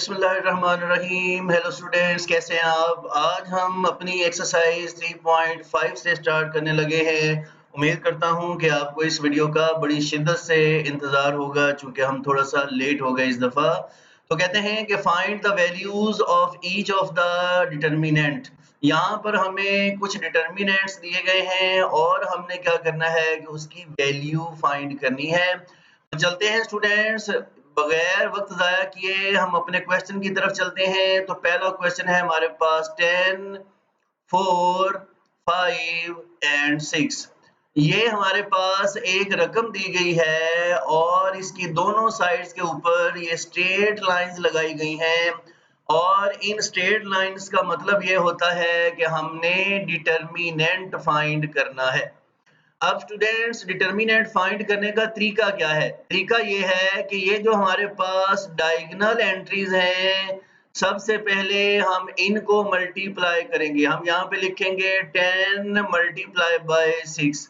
बिस्मिल्लाहिर्रहमानिर्रहीम। Hello students, कैसे हैं आप? आज हम अपनी एक्सरसाइज 3.5 से स्टार्ट करने लगे हैं। उम्मीद करता हूं कि आपको इस वीडियो का बड़ी शिद्दत से इंतज़ार होगा, चूँकि हम थोड़ा-सा लेट हो गए इस दफ़ा। तो कहते हैं कि find the values of each of the determinant. यहाँ पर हमें कुछ डिटर्मिनेंट्स दिए गए हैं और हमने क्या करना है कि उसकी वैल्यू फाइंड करनी है। तो चलते हैं स्टूडेंट्स, बगैर वक्त ज़ाया किए हम अपने क्वेश्चन की तरफ चलते हैं। तो पहला क्वेश्चन है हमारे पास 10, 4, 5 एंड 6। ये हमारे पास एक रकम दी गई है और इसकी दोनों साइड्स के ऊपर ये स्ट्रेट लाइंस लगाई गई हैं और इन स्ट्रेट लाइंस का मतलब ये होता है कि हमने डिटर्मिनेंट फाइंड करना है। अब स्टूडेंट्स, डिटर्मिनेंट फाइंड करने का तरीका क्या है? तरीका ये है कि ये जो हमारे पास डायगोनल एंट्रीज हैं, सबसे पहले हम इनको मल्टीप्लाई करेंगे। हम यहाँ पे लिखेंगे 10 मल्टीप्लाई बाय 6।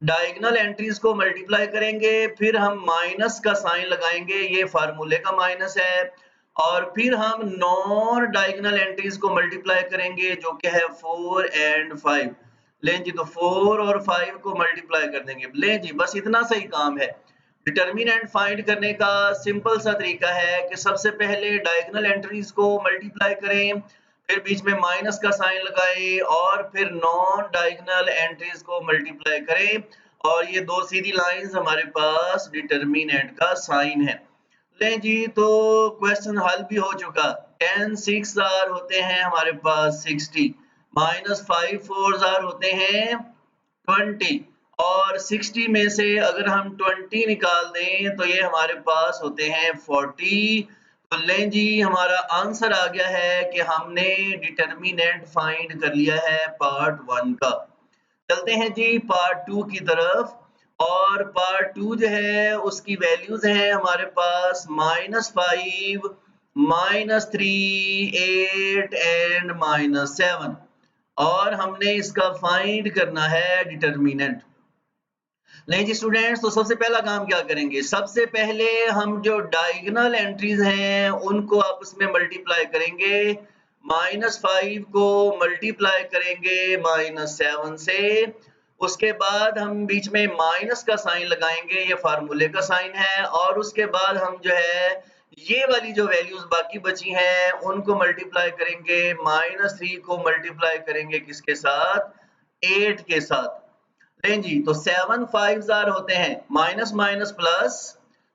डायगोनल एंट्रीज को मल्टीप्लाई करेंगे, फिर हम माइनस का साइन लगाएंगे, ये फार्मूले का माइनस है। और फिर हम नॉन डायगोनल एंट्रीज को मल्टीप्लाई करेंगे, जो कि है 4 एंड 5। लें जी, तो 4 और 5 को मल्टीप्लाई कर देंगे। लें जी, बस इतना सही काम है। डिटर्मिनेंट फाइंड करने का सिंपल सा तरीका है कि सबसे पहले डायगोनल एंट्रीज को मल्टीप्लाई करें, फिर बीच में माइनस का साइन लगाएं और फिर नॉन डायगोनल एंट्रीज को मल्टीप्लाई करें और ये दो सीधी लाइंस हमारे पास डिटर्मिनेंट का साइन है। लें जी, तो क्वेश्चन हल भी हो चुका। 10 6 आर होते हैं हमारे पास 60, माइनस 5 4 आर होते हैं 20 और 60 में से अगर हम 20 निकाल दें तो ये हमारे पास होते हैं 40। तो लें जी, हमारा आंसर आ गया है कि हमने डिटर्मिनेंट फाइंड कर लिया है पार्ट 1 का। चलते हैं जी पार्ट 2 की तरफ। और पार्ट 2 जो है उसकी वैल्यूज हैं हमारे पास -5, -3, 8 एंड -7 और हमने इसका फाइंड करना है डिटर्मिनेंट। नहीं जी स्टूडेंट्स, तो सबसे पहला काम क्या करेंगे? सबसे पहले हम जो डायगोनल एंट्रीज हैं उनको आपस में मल्टीप्लाई करेंगे। -5 को मल्टीप्लाई करेंगे -7 से। उसके बाद हम बीच में माइनस का साइन लगाएंगे, ये फार्मूले का साइन है। और उसके बाद हम जो है ये वाली जो वैल्यूज बाकी बची हैं उनको मल्टीप्लाई करेंगे। -3 को मल्टीप्लाई करेंगे किसके साथ? 8 के साथ। लें जी, तो 7 5 जार होते हैं माइनस माइनस प्लस।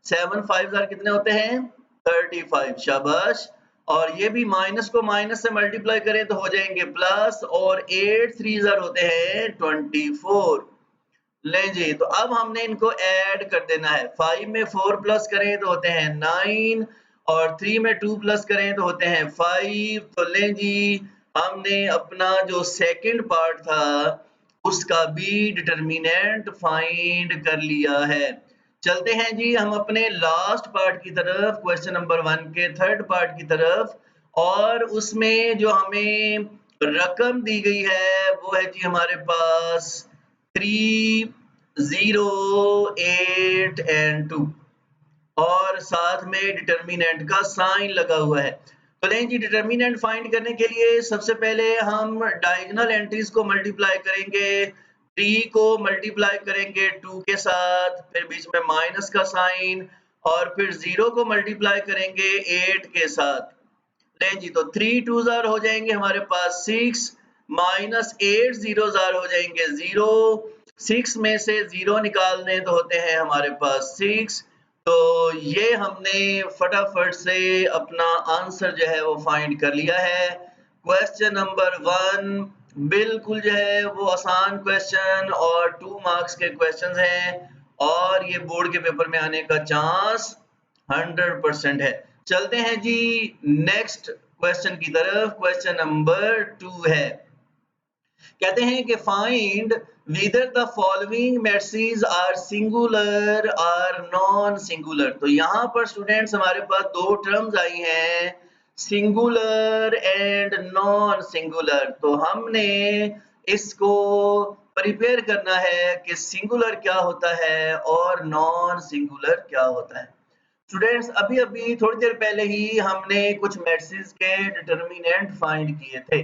7 5 जार कितने होते हैं? 35। शाबाश। और ये भी माइनस को माइनस से मल्टीप्लाई करें तो हो जाएंगे प्लस। और 8 3 जार होते हैं 24। लें जी, तो अब हमने इनको ऐड कर देना है। 5 में 4 प्लस करें तो होते हैं 9 और 3 में 2 प्लस करें तो होते हैं 5। तो लें जी, हमने अपना जो सेकंड पार्ट था उसका भी डिटर्मिनेंट फाइंड कर लिया है। चलते हैं जी हम अपने लास्ट पार्ट की तरफ, क्वेश्चन नंबर 1 के थर्ड पार्ट की तरफ। और उसमें जो हमें रकम दी गई है वो है जी हमारे पास 3, 0, 8 एंड 2 और साथ में डिटर्मिनेंट का साइन लगा हुआ है। तो लें जी, डिटर्मिनेंट फाइंड करने के लिए सबसे पहले हम डायगोनल एंट्रीज को मल्टीप्लाई करेंगे। 3 को मल्टीप्लाई करेंगे 2 के साथ, फिर बीच में माइनस का साइन और फिर 0 को मल्टीप्लाई करेंगे 8 के साथ। लें जी, तो 3 2 जार हो जाएंगे हमारे पास 6, -8 0 जार हो जाएंगे 0। 6 में से 0 निकाल दें तो होते हैं हमारे पास 6। तो ये हमने फटाफट से अपना आंसर जो है वो फाइंड कर लिया है। क्वेश्चन नंबर 1 बिल्कुल जो है वो आसान क्वेश्चन और 2 मार्क्स के क्वेश्चंस हैं और ये बोर्ड के पेपर में आने का चांस 100% है। चलते हैं जी नेक्स्ट क्वेश्चन की तरफ। क्वेश्चन नंबर 2 है, कहते हैं कि find whether the following matrices are singular or non singular। तो यहाँ पर स्टूडेंट्स हमारे पास दो टर्म्स आई हैं, सिंगुलर एंड नॉन सिंगुलर। तो हमने इसको प्रिपेयर करना है कि सिंगुलर क्या होता है और नॉन सिंगुलर क्या होता है। स्टूडेंट्स अभी थोड़ी देर पहले ही हमने कुछ मैट्रिसेस के डिटर्मिनेंट फाइंड किए थे।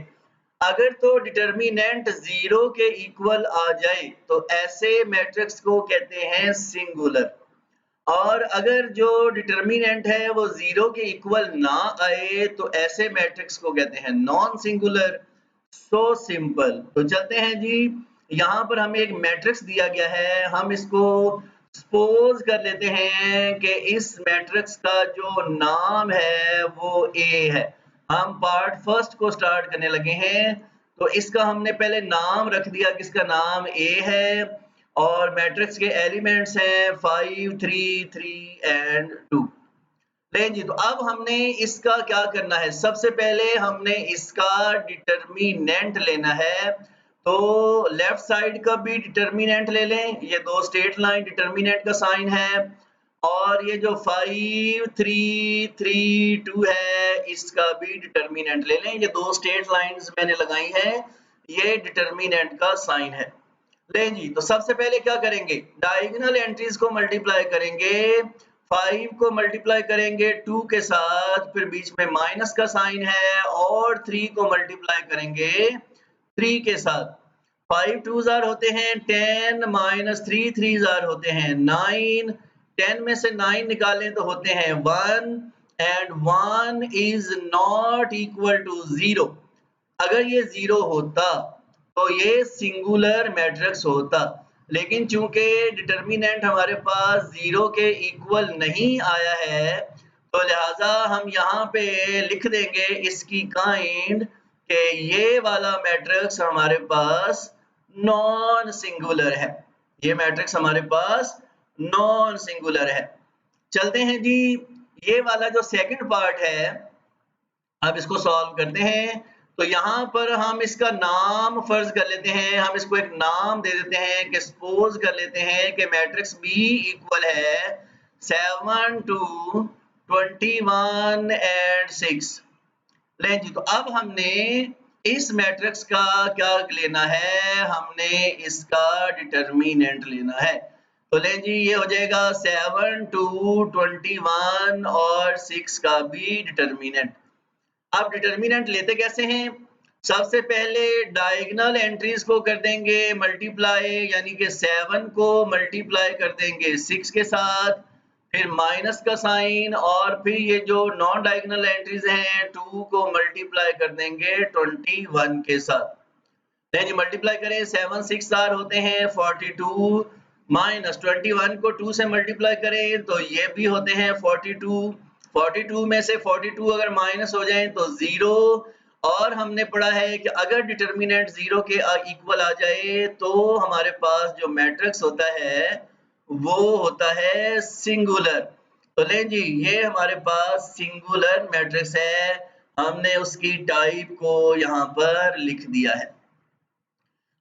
अगर तो डिटर्मिनेंट जीरो के इक्वल आ जाए तो ऐसे मैट्रिक्स को कहते हैं सिंगुलर, और अगर जो डिटर्मिनेंट है वो जीरो के इक्वल ना आए तो ऐसे मैट्रिक्स को कहते हैं नॉन सिंगुलर। So simple. तो चलते हैं जी, यहाँ पर हमें एक मैट्रिक्स दिया गया है, हम इसको सपोज कर लेते हैं कि इस मैट्रिक्स का जो नाम है वो ए है। हम पार्ट फर्स्ट को स्टार्ट करने लगे हैं, तो इसका हमने पहले नाम रख दिया कि इसका नाम ए है, और मैट्रिक्स के एलिमेंट्स हैं 5 3 3 एंड 2। लें जी, तो अब हमने इसका क्या करना है, सबसे पहले हमने इसका डिटर्मिनेंट लेना है। तो लेफ्ट साइड का भी डिटर्मिनेंट ले लें, ये दो स्ट्रेट लाइन डिटर्मिनेंट का साइन है, और ये जो 5 3 3 2 है इसका भी डिटर्मिनेंट ले लें। ये दो स्ट्रेट लाइंस मैंने लगाई हैं, ये डिटर्मिनेंट का साइन है। लें जी, तो सबसे पहले क्या करेंगे, डायगोनल एंट्रीज को मल्टीप्लाई करेंगे। 5 को मल्टीप्लाई करेंगे 2 के साथ, फिर बीच में माइनस का साइन है, और 3 को मल्टीप्लाई करेंगे 3 के साथ। 5 2 जार होते हैं 10 माइनस 3 3 जार होते हैं 9। 10 में से 9 निकालें तो होते हैं 1, and 1 is not equal to 0। अगर ये 0 होता तो ये सिंगुलर मैट्रिक्स होता, लेकिन चूंकि डिटर्मिनेंट हमारे पास 0 के इक्वल नहीं आया है, तो लिहाजा हम यहाँ पे लिख देंगे इसकी काइंड कि ये वाला मैट्रिक्स हमारे पास नॉन सिंगुलर है। ये मैट्रिक्स हमारे पास नॉन सिंगुलर है। चलते हैं जी, ये वाला जो सेकंड पार्ट है, अब इसको सॉल्व करते हैं। तो यहाँ पर हम इसका नाम फर्ज कर लेते हैं, हम इसको एक नाम दे देते हैं कि सपोज कर लेते हैं कि मैट्रिक्स बी इक्वल है 7 2 21 एंड 6। लें जी, तो अब हमने इस मैट्रिक्स का क्या लेना है, हमने इसका डिटर्मिनेंट लेना है। तो लें जी, ये हो जाएगा 7 2 21 और 6 का भी डिटर्मिनेंट। अब डिटर्मिनेंट लेते कैसे हैं, सबसे पहले डायगोनल एंट्रीज को कर देंगे मल्टीप्लाई, यानी कि 7 को मल्टीप्लाई कर देंगे 6 के साथ, फिर माइनस का साइन, और फिर ये जो नॉन डायगोनल एंट्रीज हैं 2 को मल्टीप्लाई कर देंगे 21 के साथ। नहीं जी, मल्टीप्लाई करें 7 6 आर होते हैं 42, माइनस 21 को 2 से मल्टीप्लाई करें तो ये भी होते हैं 42। 42 में से 42 अगर माइनस हो जाए तो 0, और हमने पढ़ा है कि अगर डिटर्मिनेंट 0 के इक्वल आ जाए तो हमारे पास जो मैट्रिक्स होता है वो होता है सिंगुलर। तो लें जी, ये हमारे पास सिंगुलर मैट्रिक्स है, हमने उसकी टाइप को यहाँ पर लिख दिया है।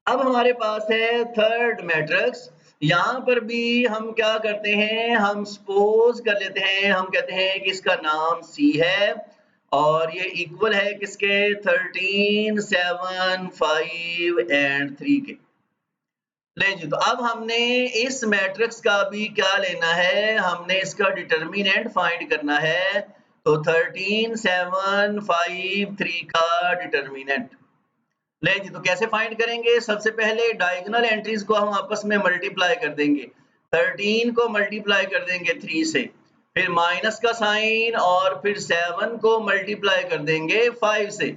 अब हमारे पास है थर्ड मैट्रिक्स। यहाँ पर भी हम क्या करते हैं, हम सपोज कर लेते हैं, हम कहते हैं कि इसका नाम C है, और ये इक्वल है किसके, 13 7 5 एंड 3 के। ले जी, तो अब हमने इस मैट्रिक्स का भी क्या लेना है, हमने इसका डिटर्मिनेंट फाइंड करना है। तो 13 7 5 3 का डिटर्मिनेंट ले जी, तो कैसे फाइंड करेंगे, सबसे पहले डायगोनल एंट्रीज को हम आपस में मल्टीप्लाई कर देंगे। 13 को मल्टीप्लाई कर देंगे 3 से, फिर माइनस का साइन, और फिर 7 को मल्टीप्लाई कर देंगे 5 से।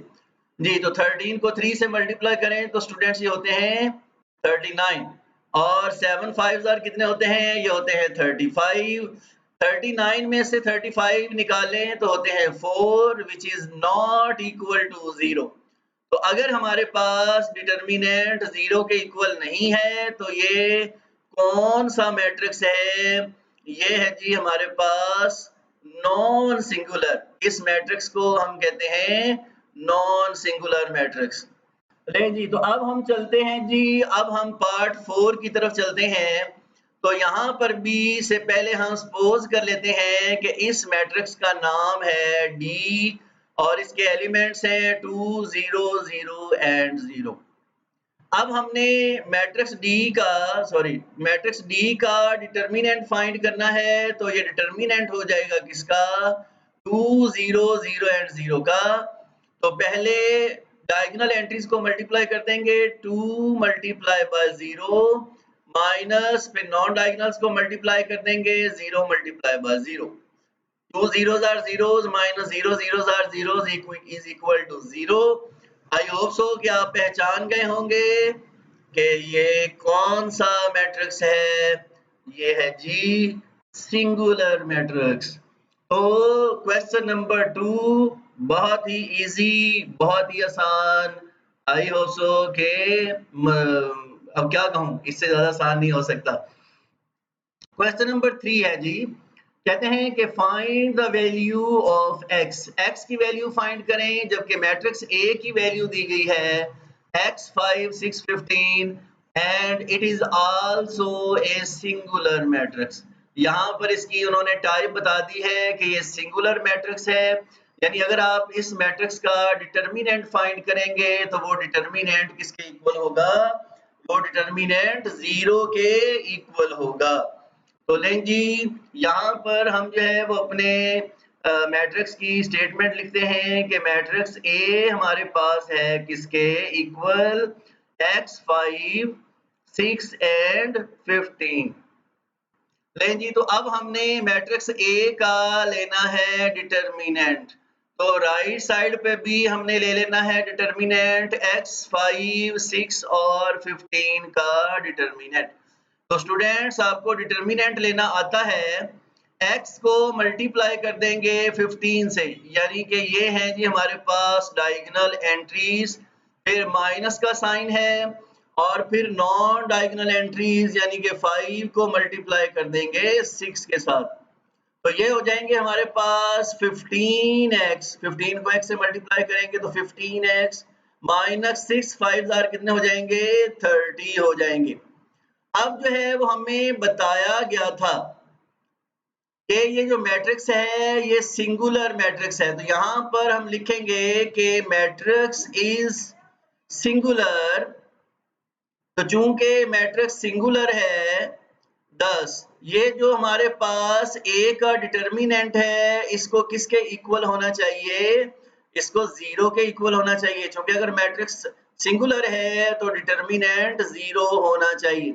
जी, तो 13 को 3 से मल्टीप्लाई करें तो स्टूडेंट्स ये होते हैं 39, और 7 5 जार कितने होते हैं, ये होते हैं 35। 39 में से 35 निकालें तो होते हैं 4, which is not equal to 0। तो अगर हमारे पास डिटर्मिनेंट 0 के इक्वल नहीं है तो ये कौन सा मैट्रिक्स है, ये है जी हमारे पास नॉन सिंगुलर। इस मैट्रिक्स को हम कहते हैं नॉन सिंगुलर मैट्रिक्स। ले जी, तो अब हम चलते हैं जी, अब हम पार्ट 4 की तरफ चलते हैं। तो यहाँ पर भी से पहले हम सपोज कर लेते हैं कि इस मैट्रिक्स का नाम है डी, और इसके एलिमेंट्स हैं 2 0 0 एंड 0। अब हमने मैट्रिक्स डी का डिटर्मिनेंट फाइंड करना है, तो ये डिटर्मिनेंट हो जाएगा किसका, 2 0 0 एंड 0 का। तो पहले डायगोनल एंट्रीज को मल्टीप्लाई कर देंगे, 2 मल्टीप्लाई बाय 0 माइनस, फिर नॉन डायगोनल्स को मल्टीप्लाई कर देंगे, 0 multiply by 0। 2 zeros are zeros minus 0 zeros are zeros is equal to 0। I hope so कि आप पहचान गए होंगे कि ये कौन सा मैट्रिक्स है। ये है जी सिंगुलर मैट्रिक्स। तो क्वेश्चन नंबर 2 बहुत ही इजी, बहुत ही आसान। आई होप सो के अब क्या कहूं, इससे ज्यादा आसान नहीं हो सकता। क्वेश्चन नंबर 3 है जी, कहते हैं कि find the value of x। x की वैल्यू फाइंड करें, जबकि मैट्रिक्स A की वैल्यू दी गई है x 5 6 15 and it is also a singular matrix. यहाँ पर इसकी उन्होंने टाइप बता दी है कि ये सिंगुलर मैट्रिक्स है, यानी अगर आप इस मैट्रिक्स का डिटर्मिनेंट फाइंड करेंगे तो वो डिटर्मिनेंट किसके इक्वल होगा, वो डिटर्मिनेंट 0 के इक्वल होगा। तो लें जी, यहाँ पर हम जो है वो अपने मैट्रिक्स की स्टेटमेंट लिखते हैं कि मैट्रिक्स ए हमारे पास है किसके इक्वल, x 5 6 एंड 15। लें जी, तो अब हमने मैट्रिक्स ए का लेना है डिटर्मिनेंट, तो राइट साइड पे भी हमने ले लेना है डिटर्मिनेंट x 5 6 और 15 का डिटर्मिनेंट। तो स्टूडेंट्स आपको डिटर्मिनेंट लेना आता है, x को मल्टीप्लाई कर देंगे 15 से, यानी कि ये है जी हमारे पास डायगोनल एंट्रीज, फिर माइनस का साइन है, और फिर नॉन डायगोनल एंट्रीज यानी कि 5 को मल्टीप्लाई कर देंगे 6 के साथ। तो ये हो जाएंगे हमारे पास 15x, 15 को x से मल्टीप्लाई करेंगे तो 15x माइनस 6 5 कितने हो जाएंगे, 30 हो जाएंगे। अब जो है वो हमें बताया गया था कि ये जो मैट्रिक्स है ये सिंगुलर मैट्रिक्स है, तो यहाँ पर हम लिखेंगे कि मैट्रिक्स इज सिंगुलर। तो चूंकि मैट्रिक्स सिंगुलर है, दस ये जो हमारे पास ए का डिटर्मिनेंट है इसको किसके इक्वल होना चाहिए, इसको 0 के इक्वल होना चाहिए। क्योंकि अगर मैट्रिक्स सिंगुलर है तो डिटर्मिनेंट 0 होना चाहिए।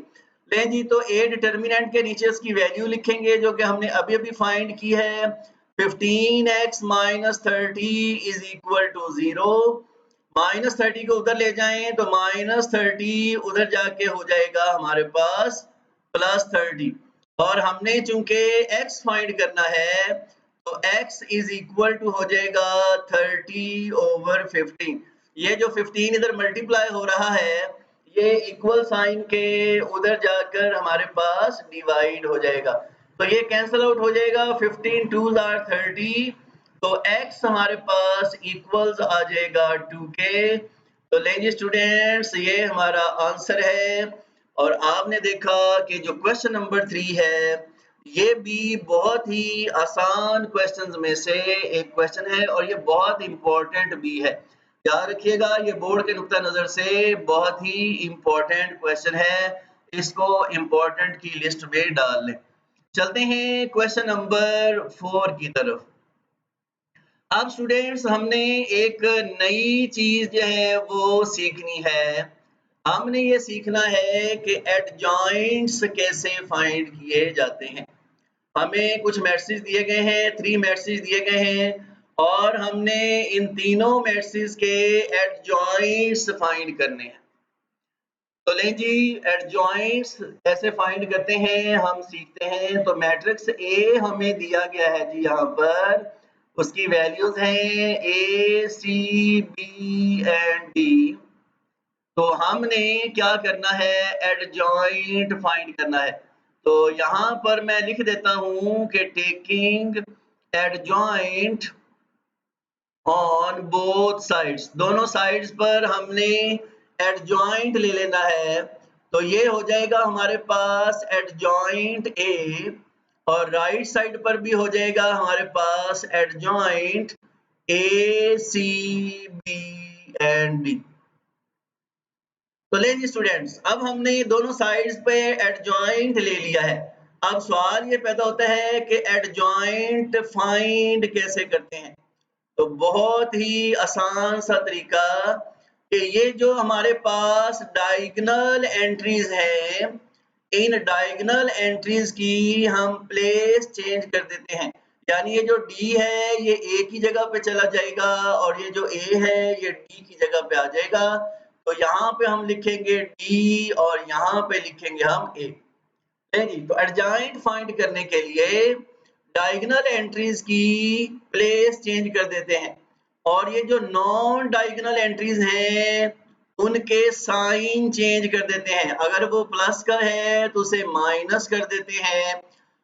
लें जी, तो ए डिटर्मिनेंट के नीचे इसकी वैल्यू लिखेंगे जो कि हमने अभी अभी फाइंड की है, 15x minus 30 is equal to 0। Minus 30 को उधर ले जाएं तो माइनस 30 उधर जाके हो जाएगा हमारे पास प्लस 30, और हमने चूंकि x फाइंड करना है तो x इज इक्वल टू हो जाएगा 30 ओवर 15। ये जो 15 इधर मल्टीप्लाई हो रहा है ये इक्वल साइन के उधर जाकर हमारे पास डिवाइड हो जाएगा, तो ये कैंसिल आउट हो जाएगा, 15 2s are 30, तो x हमारे पास इक्वल्स आ जाएगा 2k। तो लेंगे स्टूडेंट्स, ये हमारा आंसर है। और आपने देखा कि जो क्वेश्चन नंबर 3 है ये भी बहुत ही आसान क्वेश्चंस में से एक क्वेश्चन है और ये बहुत इंपॉर्टेंट भी है। याद रखिएगा, ये बोर्ड के नुक्ता नजर से बहुत ही इंपॉर्टेंट क्वेश्चन है, इसको इंपॉर्टेंट की लिस्ट में डाल लें। चलते हैं क्वेश्चन नंबर 4 की तरफ। अब स्टूडेंट्स हमने एक नई चीज जो है वो सीखनी है। हमने ये सीखना है कि एडजॉइंट्स कैसे फाइंड किए जाते हैं। हमें कुछ मैट्रिक्स दिए गए हैं, 3 मैट्रिक्स दिए गए हैं और हमने इन तीनों मैट्रिक्स के एडजॉइंट्स फाइंड करने हैं। तो लें जी, एडजॉइंट्स कैसे फाइंड करते हैं हम सीखते हैं। तो मैट्रिक्स ए हमें दिया गया है जी, यहाँ पर उसकी वैल्यूज हैं ए सी बी एंड डी। तो हमने क्या करना है, एडजॉइंट फाइंड करना है। तो यहाँ पर मैं लिख देता हूं कि taking adjoint on both sides, दोनों साइड्स पर हमने एडजॉइंट ले लेना है। तो ये हो जाएगा हमारे पास एडजॉइंट ए, और राइट साइड पर भी हो जाएगा हमारे पास adjoint A C B and D. तो लेंगे स्टूडेंट्स, अब हमने ये दोनों साइड्स पे एडजॉइंट ले लिया है। अब सवाल ये पैदा होता है कि एडजॉइंट फाइंड कैसे करते हैं। तो बहुत ही आसान सा तरीका कि ये जो हमारे पास डायगोनल एंट्रीज हैं, इन डायगोनल एंट्रीज की हम प्लेस चेंज कर देते हैं। यानी ये जो D है ये A की जगह पे चला जाएगा और ये जो A है ये D की जगह पे आ जाएगा। तो यहाँ पे हम लिखेंगे D और यहाँ पे लिखेंगे हम A। जी, तो एडजॉइंट फाइंड करने के लिए डायगोनल एंट्रीज की प्लेस चेंज कर देते हैं और ये जो नॉन डायगोनल एंट्रीज हैं उनके साइन चेंज कर देते हैं। अगर वो प्लस का है तो उसे माइनस कर देते हैं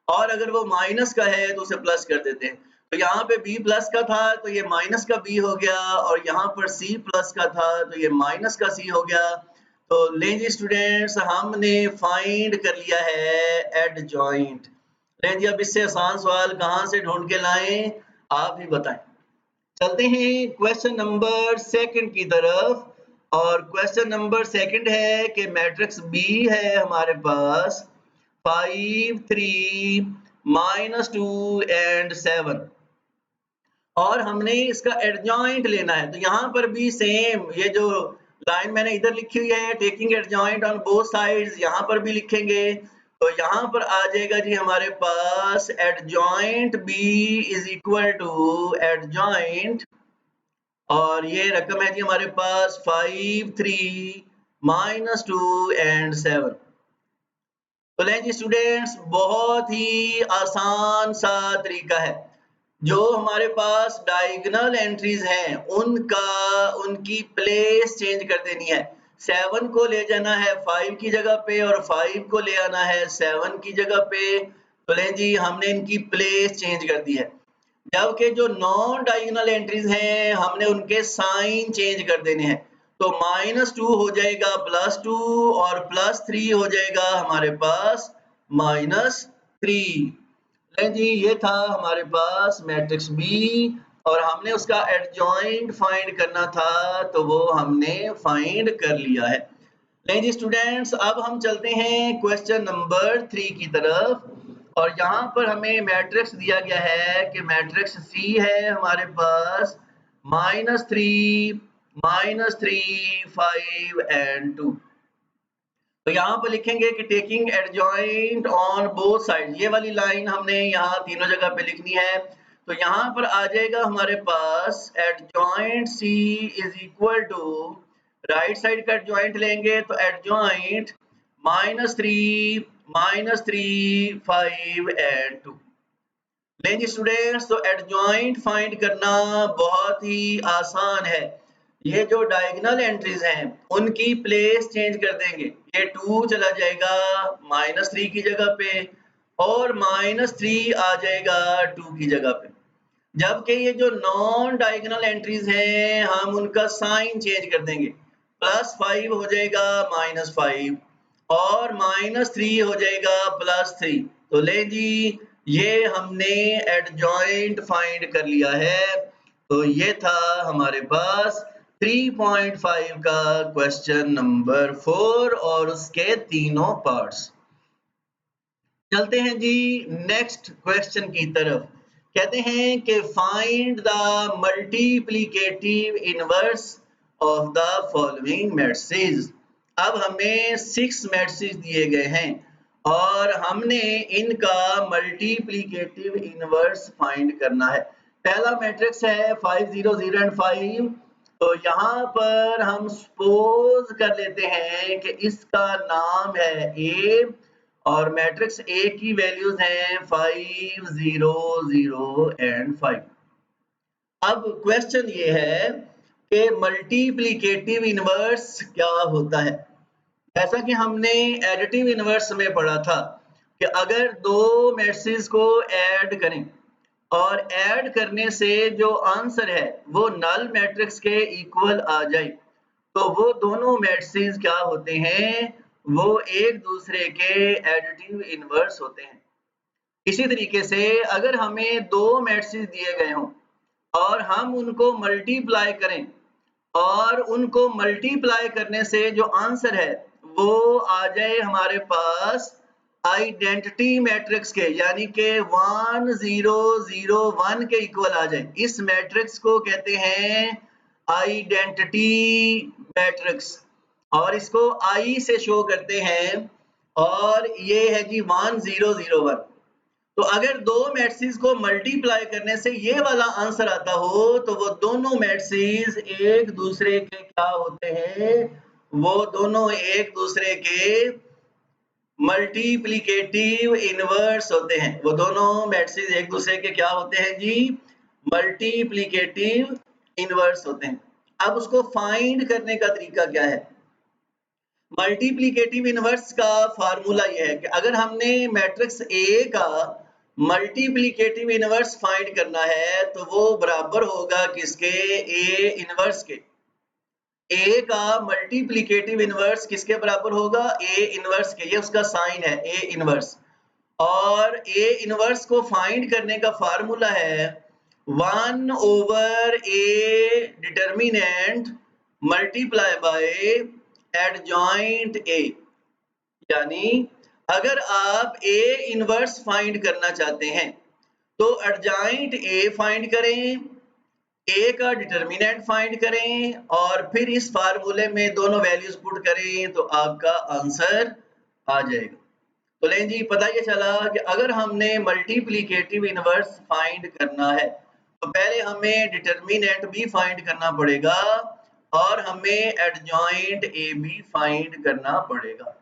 और अगर वो माइनस का है तो उसे प्लस कर देते हैं। तो यहाँ पे B प्लस का था तो ये माइनस का B हो गया और यहाँ पर C प्लस का था तो ये माइनस का C हो गया। तो लेंगे स्टूडेंट्स, हमने फाइंड कर लिया है एडजॉइंट। लेंगे अब इससे आसान सवाल कहाँ से ढूंढ के लाएं, आप ही बताएं। चलते हैं क्वेश्चन नंबर सेकंड की तरफ और क्वेश्चन नंबर सेकंड है कि मैट्रिक्स B है हमारे पास 5 3 -2 एंड 7 और हमने इसका एडजॉइंट लेना है। तो यहाँ पर भी सेम ये जो लाइन मैंने इधर लिखी हुई है taking adjoint on both sides, यहाँ पर भी लिखेंगे। तो यहाँ पर आ जाएगा जी हमारे पास adjoint B is equal to adjoint और ये रकम है जी हमारे पास 5 3 -2 एंड 7। तो लें जी स्टूडेंट्स, बहुत ही आसान सा तरीका है। जो हमारे पास डायगोनल एंट्रीज हैं उनकी प्लेस चेंज कर देनी है। 7 को ले जाना है 5 की जगह पे और 5 को ले आना है 7 की जगह पे। तो लें जी हमने इनकी प्लेस चेंज कर दी है। जबकि जो नॉन डायगोनल एंट्रीज हैं हमने उनके साइन चेंज कर देने हैं। तो -2 हो जाएगा +2 और +3 हो जाएगा हमारे पास -3। जी ये था हमारे पास मैट्रिक्स B और हमने उसका एडजॉइंट फाइंड करना था तो वो हमने फाइंड कर लिया है। नहीं जी स्टूडेंट्स, अब हम चलते हैं क्वेश्चन नंबर 3 की तरफ और यहाँ पर हमें मैट्रिक्स दिया गया है कि मैट्रिक्स C है हमारे पास -3 -3 5 एंड 2। तो यहाँ पर लिखेंगे कि taking adjoint on both side, ये वाली लाइन हमने यहाँ तीनों जगह पे लिखनी है। तो यहाँ पर आ जाएगा हमारे पास adjoint C is equal to right side का एडजॉइंट लेंगे तो एडजॉइंट -3 -3 5 एंड 2। लेंगे स्टूडेंट्स, तो एडजॉइंट फाइंड करना बहुत ही आसान है। ये जो डायगोनल एंट्रीज हैं उनकी प्लेस चेंज कर देंगे। ये 2 चला जाएगा -3 की जगह पे और -3 आ जाएगा 2 की जगह पे। जबकि ये जो नॉन डायगोनल एंट्रीज हैं हम उनका साइन चेंज कर देंगे। +5 हो जाएगा -5 और -3 हो जाएगा +3। तो ले जी ये हमने एडजॉइंट फाइंड कर लिया है। तो ये था हमारे पास 3.5 का क्वेश्चन नंबर 4 और उसके तीनों पार्ट्स। चलते हैं जी नेक्स्ट क्वेश्चन की तरफ। कहते हैं कि find the multiplicative inverse of the following matrices. अब हमें 6 मैट्रिसेस दिए गए हैं और हमने इनका मल्टीप्लिकेटिव इनवर्स फाइंड करना है। पहला मैट्रिक्स है 5 0 0 एंड 5। तो यहाँ पर हम सपोज कर लेते हैं कि इसका नाम है A और मैट्रिक्स A की वैल्यूज हैं 5 0 0 एंड 5। अब क्वेश्चन ये है कि मल्टीप्लिकेटिव इनवर्स क्या होता है। जैसा कि हमने एडिटिव इनवर्स में पढ़ा था कि अगर दो मैट्रिसेस को ऐड करें और ऐड करने से जो आंसर है वो नल मैट्रिक्स के इक्वल आ जाए तो वो दोनों मैट्रिसेस क्या होते हैं, वो एक दूसरे के एडिटिव इनवर्स होते हैं। इसी तरीके से अगर हमें दो मैट्रिसेस दिए गए हों और हम उनको मल्टीप्लाई करें और उनको मल्टीप्लाई करने से जो आंसर है वो आ जाए हमारे पास आइडेंटिटी मैट्रिक्स के, यानी के 1 0 0 1 के इक्वल आ जाए। इस मैट्रिक्स को कहते हैं आइडेंटिटी मैट्रिक्स और इसको आई से शो करते हैं और ये है जी 1 0 0 1। तो अगर दो मैट्रिसेस को मल्टीप्लाई करने से ये वाला आंसर आता हो तो वो दोनों मैट्रिसेस एक दूसरे के क्या होते हैं, वो दोनों एक दूसरे के मल्टीप्लिकेटिव इनवर्स होते हैं। वो दोनों मैट्रिसेस एक दूसरे के क्या होते हैं जी, मल्टीप्लिकेटिव इनवर्स होते हैं। अब उसको फाइंड करने का तरीका क्या है? मल्टीप्लिकेटिव इनवर्स का फार्मूला यह है कि अगर हमने मैट्रिक्स ए का मल्टीप्लिकेटिव इनवर्स फाइंड करना है तो वो बराबर होगा किसके, ए इनवर्स के। ए का मल्टीप्लिकेटिव इनवर्स किसके बराबर होगा, ए इनवर्स के। ये उसका साइन है ए इनवर्स। और ए इनवर्स को फाइंड करने का फार्मूला है 1 over A determinant multiply by adjoint ए। यानी अगर आप ए इनवर्स फाइंड करना चाहते हैं तो एडजॉइंट ए फाइंड करें, ए का डिटर्मिनेंट फाइंड करें और फिर इस फार्मूले में दोनों वैल्यूज पुट करें तो आपका आंसर आ जाएगा। तो लें जी, पता ये चला कि अगर हमने मल्टीप्लिकेटिव इनवर्स फाइंड करना है तो पहले हमें डिटर्मिनेंट भी फाइंड करना पड़ेगा और हमें एडजॉइंट ए भी फाइंड करना पड़ेगा।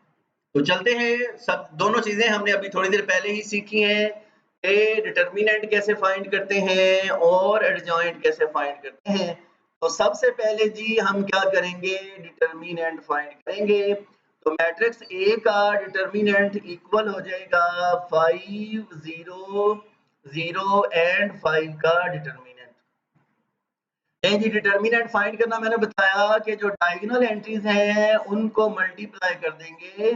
तो चलते हैं, सब दोनों चीजें हमने अभी थोड़ी देर पहले ही सीखी हैं। ए डिटर्मिनेंट कैसे फाइंड करते हैं और एडजॉइंट कैसे फाइंड करते हैं। तो सबसे पहले जी हम क्या करेंगे, डिटर्मिनेंट फाइंड करेंगे। तो मैट्रिक्स ए का डिटर्मिनेंट इक्वल हो जाएगा 5 0 0 एंड 5 का डिटर्मिनेंट। जी डिटर्मिनेंट फाइंड करना मैंने बताया कि जो डायगोनल एंट्रीज हैं उनको मल्टीप्लाई कर देंगे।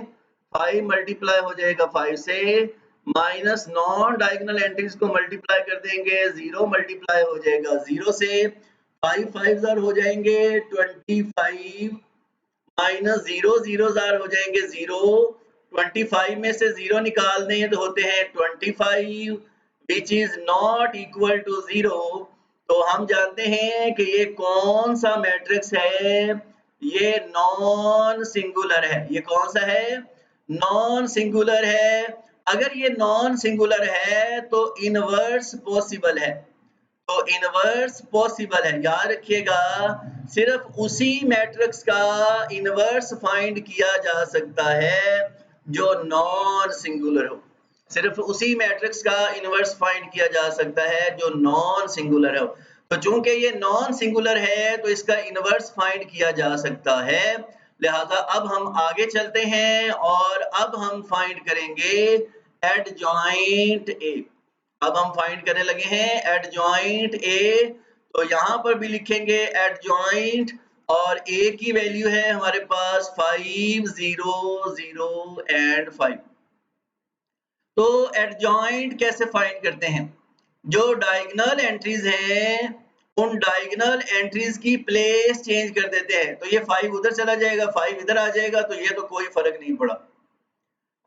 5 मल्टीप्लाई हो जाएगा 5 से, माइनस नॉन डायगोनल एंट्रीज को मल्टीप्लाई कर देंगे, 0 मल्टीप्लाई हो जाएगा 0 से, 5 5 हो जाएंगे 25, माइनस 0 0 हो जाएंगे 0, 25 में से 0 निकाल दें तो होते हैं 25 which is not equal to 0। तो हम जानते हैं कि ये कौन सा मैट्रिक्स है, ये नॉन सिंगुलर है। ये कौन सा है, नॉन सिंगुलर है। अगर ये नॉन सिंगुलर है तो इनवर्स पॉसिबल है। तो इनवर्स पॉसिबल है, याद रखिएगा, सिर्फ उसी मैट्रिक्स का इनवर्स फाइंड किया जा सकता है जो नॉन सिंगुलर हो। सिर्फ उसी मैट्रिक्स का इनवर्स फाइंड किया जा सकता है जो नॉन सिंगुलर हो। तो चूंकि ये नॉन सिंगुलर है तो इसका इनवर्स फाइंड किया जा सकता है। लिहाजा अब हम आगे चलते हैं और अब हम फाइंड करेंगे एडजॉइंट ए। अब हम फाइंड करने लगे हैं एडजॉइंट ए। तो यहां पर भी लिखेंगे एडजॉइंट और ए की वैल्यू है हमारे पास 5 0 0 एंड 5। तो एडजॉइंट कैसे फाइंड करते हैं, जो डायगोनल एंट्रीज हैं उन डायगोनल एंट्रीज की प्लेस चेंज कर देते हैं। तो ये 5 उधर चला जाएगा, 5 इधर आ जाएगा, तो ये तो कोई फर्क नहीं पड़ा।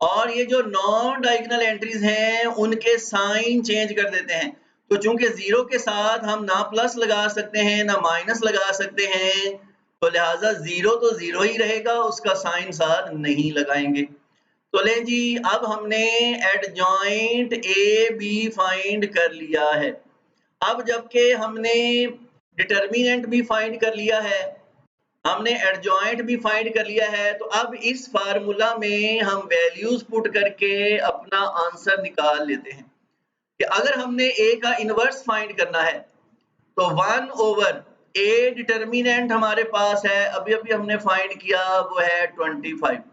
और ये जो नॉन डायगोनल एंट्रीज हैं उनके साइन चेंज कर देते हैं। तो चूंकि 0 के साथ हम ना प्लस लगा सकते हैं ना माइनस लगा सकते हैं, तो लिहाजा 0 तो 0 ही रहेगा, उसका साइन साथ नहीं लगाएंगे। तो ले जी, अब हमने एडजॉइंट ए बी फाइंड कर लिया है। अब जबकि हमने डिटर्मिनेंट भी फाइंड कर लिया है, हमने एडजॉइंट भी फाइंड कर लिया है, तो अब इस फार्मूला में हम वैल्यूज पुट करके अपना आंसर निकाल लेते हैं कि अगर हमने ए का इनवर्स फाइंड करना है तो 1 ओवर ए डिटर्मिनेंट हमारे पास है, अभी अभी हमने फाइंड किया, वो है 25।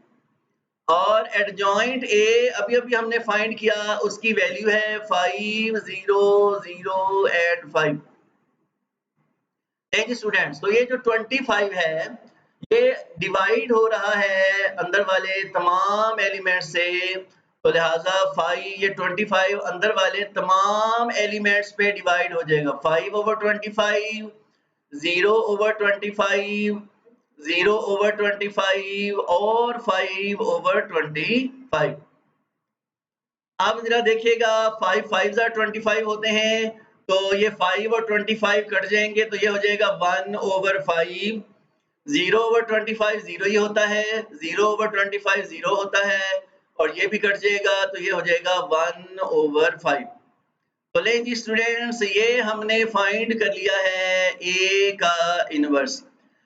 और एडजॉइंट ए अभी अभी हमने फाइंड किया, उसकी वैल्यू है 5 0 0 एंड 5। जी स्टूडेंट्स, तो ये जो 25 है ये डिवाइड हो रहा है अंदर वाले तमाम एलिमेंट से। तो लिहाजा 5 ये 25 अंदर वाले तमाम एलिमेंट्स पे डिवाइड हो जाएगा। 5 ओवर 25 0/25, 0/25 और 5/25। अब जरा देखिएगा 5 5 25 होते हैं, तो ये 5 और 25 कट जाएंगे तो ये हो जाएगा 1/5। 0/25 0 ही होता है, 0/25 0 होता है और ये भी कट जाएगा तो ये हो जाएगा 1/5। तो ले जी स्टूडेंट्स, ये हमने फाइंड कर लिया है ए का इनवर्स।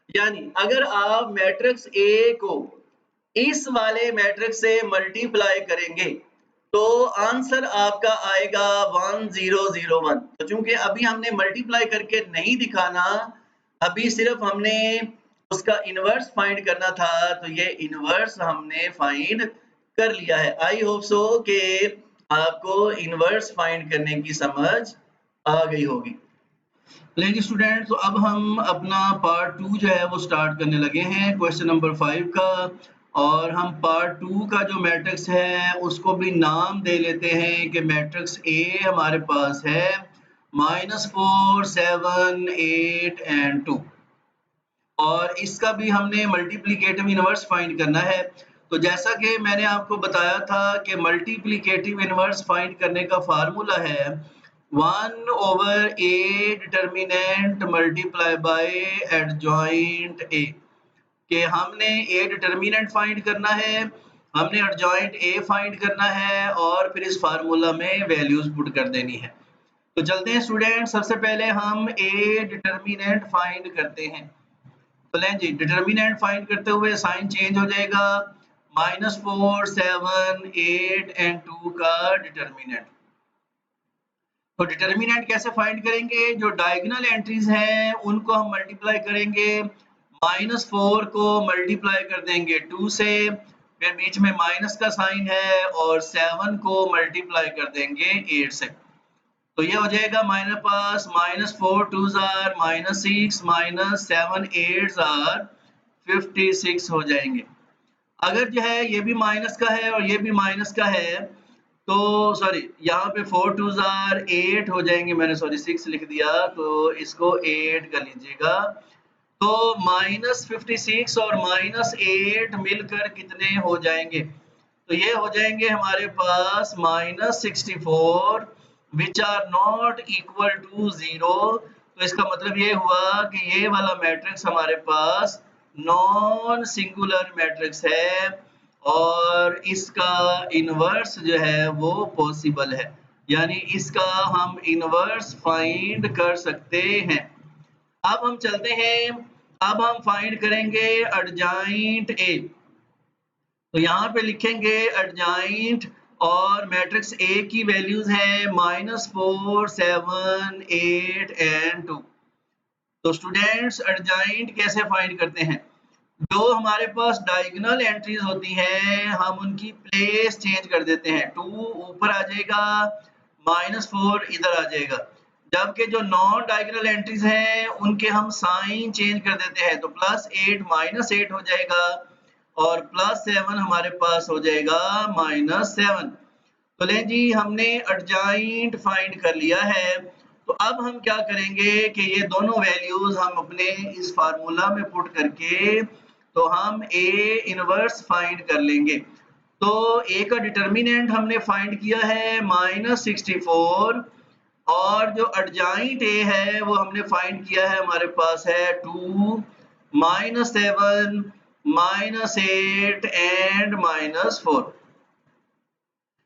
यानी अगर आप मैट्रिक्स ए को इस वाले मैट्रिक्स से मल्टीप्लाई करेंगे तो आंसर आपका आएगा 1001। तो चूंकि अभी हमने मल्टीप्लाई करके नहीं दिखाना, अभी सिर्फ हमने उसका इनवर्स फाइंड करना था, तो ये इनवर्स हमने फाइंड कर लिया है। आई होप सो कि आपको इनवर्स फाइंड करने की समझ आ गई होगी। लेकिन स्टूडेंट, तो अब हम अपना पार्ट 2 जो है वो स्टार्ट करने लगे हैं क्वेश्चन नंबर 5 का। और हम पार्ट 2 का जो मैट्रिक्स है उसको भी नाम दे लेते हैं कि मैट्रिक्स ए हमारे पास है -4 7 8 एंड 2। और इसका भी हमने मल्टीप्लिकेटिव इनवर्स फाइंड करना है। तो जैसा कि मैंने आपको बताया था कि मल्टीप्लिकेटिव इनवर्स फाइंड करने का फार्मूला है 1/a determinant multiply by adjoint a। कि हमने a डिटर्मिनेंट फाइंड करना है, हमने एडजॉइंट a फाइंड करना है और फिर इस फार्मूला में वैल्यूज पुट कर देनी है। तो चलते हैं स्टूडेंट, सबसे पहले हम a डिटर्मिनेंट फाइंड करते हैं। तो लें जी, डिटर्मिनेंट फाइंड करते हुए साइन चेंज हो जाएगा, -4 7 8 एंड 2 का डिटर्मिनेंट। तो डिटर्मिनेंट कैसे फाइंड करेंगे? जो डायगोनल एंट्रीज हैं उनको हम मल्टीप्लाई करेंगे। -4 को मल्टीप्लाई कर देंगे 2 से, फिर बीच में माइनस का साइन है, और 7 को मल्टीप्लाई कर देंगे 8 से। तो ये हो जाएगा हमारे पास -4 2s are -6 -7 8s are 56 हो जाएंगे। अगर जो है ये भी माइनस का है और ये भी माइनस का है, तो सॉरी यहाँ पे 4 2s are 8 हो जाएंगे, मैंने सॉरी 6 लिख दिया, तो इसको 8 कर लीजिएगा। तो -56 और -8 मिलकर कितने हो जाएंगे? तो ये हो जाएंगे हमारे पास -64 which are not equal to 0। तो इसका मतलब ये हुआ कि ये वाला मैट्रिक्स हमारे पास नॉन सिंगुलर मैट्रिक्स है और इसका इनवर्स जो है वो पॉसिबल है, यानी इसका हम इनवर्स फाइंड कर सकते हैं। अब हम चलते हैं, अब हम फाइंड करेंगे एडजॉइंट ए। तो यहाँ पे लिखेंगे एडजॉइंट, और मैट्रिक्स ए की वैल्यूज है -4 7 8 एंड 2। तो स्टूडेंट्स, एडजॉइंट कैसे फाइंड करते हैं? जो हमारे पास डायगोनल एंट्रीज होती हैं हम उनकी प्लेस चेंज कर देते हैं। 2 ऊपर आ जाएगा, -4 इधर आ जाएगा। जबकि जो नॉन डायगोनल एंट्रीज हैं उनके हम साइन चेंज कर देते हैं, तो +8 -8 हो जाएगा और +7 हमारे पास हो जाएगा -7। तो लें जी, हमने एडजॉइंट फाइंड कर लिया है। तो अब हम क्या करेंगे कि ये दोनों वैल्यूज हम अपने इस फार्मूला में पुट करके तो हम ए इनवर्स फाइंड कर लेंगे। तो ए का डिटर्मिनेंट हमने फाइंड किया है -64, और जो एडजॉइंट ए है वो हमने फाइंड किया है, हमारे पास है 2 -7 -8 एंड -4।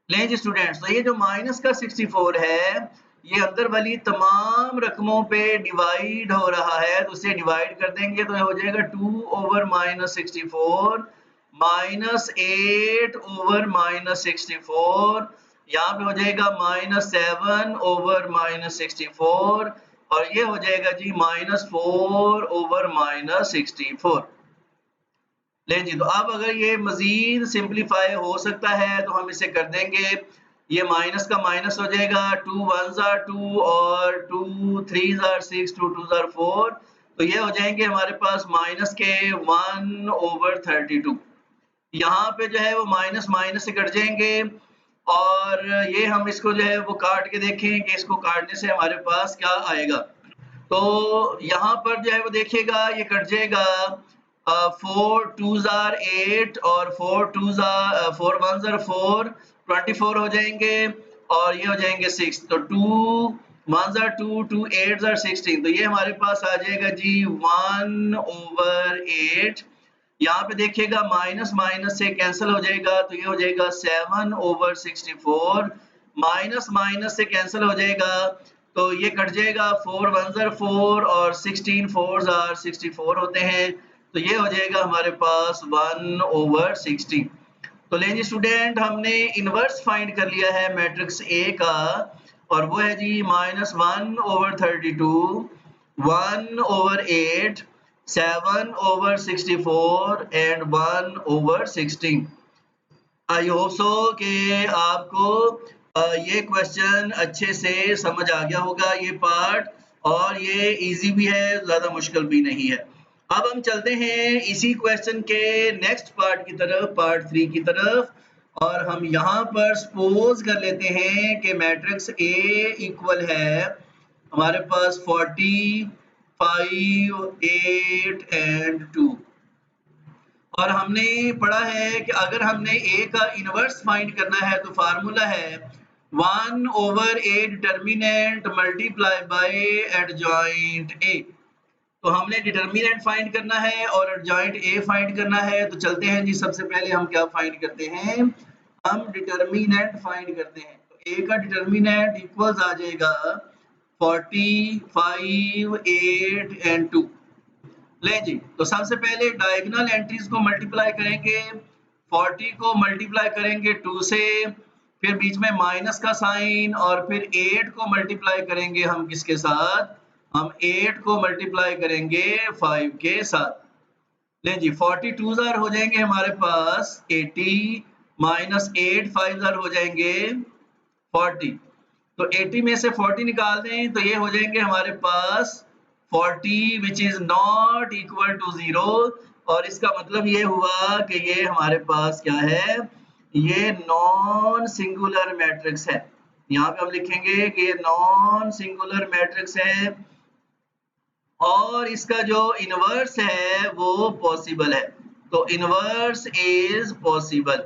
लें जी स्टूडेंट्स, तो ये जो माइनस का 64 है ये अंदर वाली तमाम रकमों पे डिवाइड हो रहा है, तो उसे डिवाइड कर देंगे तो ये हो जाएगा 2/-64 -8 ओवर -64, यहाँ पे हो जाएगा -7 ओवर -64, और ये हो जाएगा जी -4 ओवर -64। ले जी, तो अब अगर ये मजीद सिंपलीफाई हो सकता है तो हम इसे कर देंगे। ये माइनस का माइनस हो जाएगा, 2 1s are 2 और 2 3s are 6 2 2s are 4, तो ये हो जाएंगे हमारे पास माइनस के 1/32। यहाँ पे जो है वो माइनस माइनस से कट जाएंगे, और ये हम इसको जो है वो काट के देखें कि इसको काटने से हमारे पास क्या आएगा। तो यहाँ पर जो है वो देखिएगा ये कट जाएगा 4 2s are 8 और 4 1s are 4 24 हो जाएंगे और ये हो जाएंगे 6 तो 2 1s are 2 2 8s are 16 तो ये हमारे पास आ जाएगा जी 1/8। यहाँ पे देखिएगा माइनस माइनस से कैंसिल हो जाएगा तो ये हो जाएगा 7/64 माइनस माइनस से कैंसिल हो जाएगा तो ये कट जाएगा 4 1s are 4 और 16 4s are 64 होते हैं तो ये हो जाएगा हमारे पास 1/16। तो लेंगे स्टूडेंट हमने इनवर्स फाइंड कर लिया है मैट्रिक्स ए का और वो है जी -1/32 1/8 7/64 एंड 1/16। आई होप सो कि आपको ये क्वेश्चन अच्छे से समझ आ गया होगा ये पार्ट और ये इजी भी है, ज़्यादा मुश्किल भी नहीं है। अब हम चलते हैं इसी क्वेश्चन के नेक्स्ट पार्ट की तरफ, पार्ट 3 की तरफ और हम यहाँ पर सपोज कर लेते हैं कि मैट्रिक्स ए इक्वल है हमारे पास 40 5 8 एंड 2 और हमने पढ़ा है कि अगर हमने ए का इनवर्स फाइंड करना है तो फार्मूला है 1/a determinant multiply by adjoint ए। तो हमने डिटर्मिनेंट फाइंड करना है और एडजॉइंट ए फाइंड करना है तो चलते हैं जी। सबसे पहले हम क्या फाइंड करते हैं, हम डिटर्मिनेंट फाइंड करते हैं। तो ए का डिटर्मिनेंट इक्वल्स आ जाएगा 40 5 8 एंड 2। ले जी, तो सबसे पहले डायगोनल एंट्रीज को मल्टीप्लाई करेंगे, 40 को मल्टीप्लाई करेंगे 2 से, फिर बीच में माइनस का साइन और फिर 8 को मल्टीप्लाई करेंगे हम किसके साथ, हम 8 को मल्टीप्लाई करेंगे 5 के साथ। ले जी 42 जार हो जाएंगे हमारे पास 80 माइनस 8 5 जार हो जाएंगे 40। तो 80 में से 40 निकाल दें तो ये हो जाएंगे हमारे पास 40 which is not equal to 0 और इसका मतलब ये हुआ कि ये हमारे पास क्या है, ये नॉन सिंगुलर मैट्रिक्स है। यहाँ पे हम लिखेंगे कि ये नॉन सिंगुलर मैट्रिक्स है और इसका जो इनवर्स है वो पॉसिबल है। तो इनवर्स इज पॉसिबल।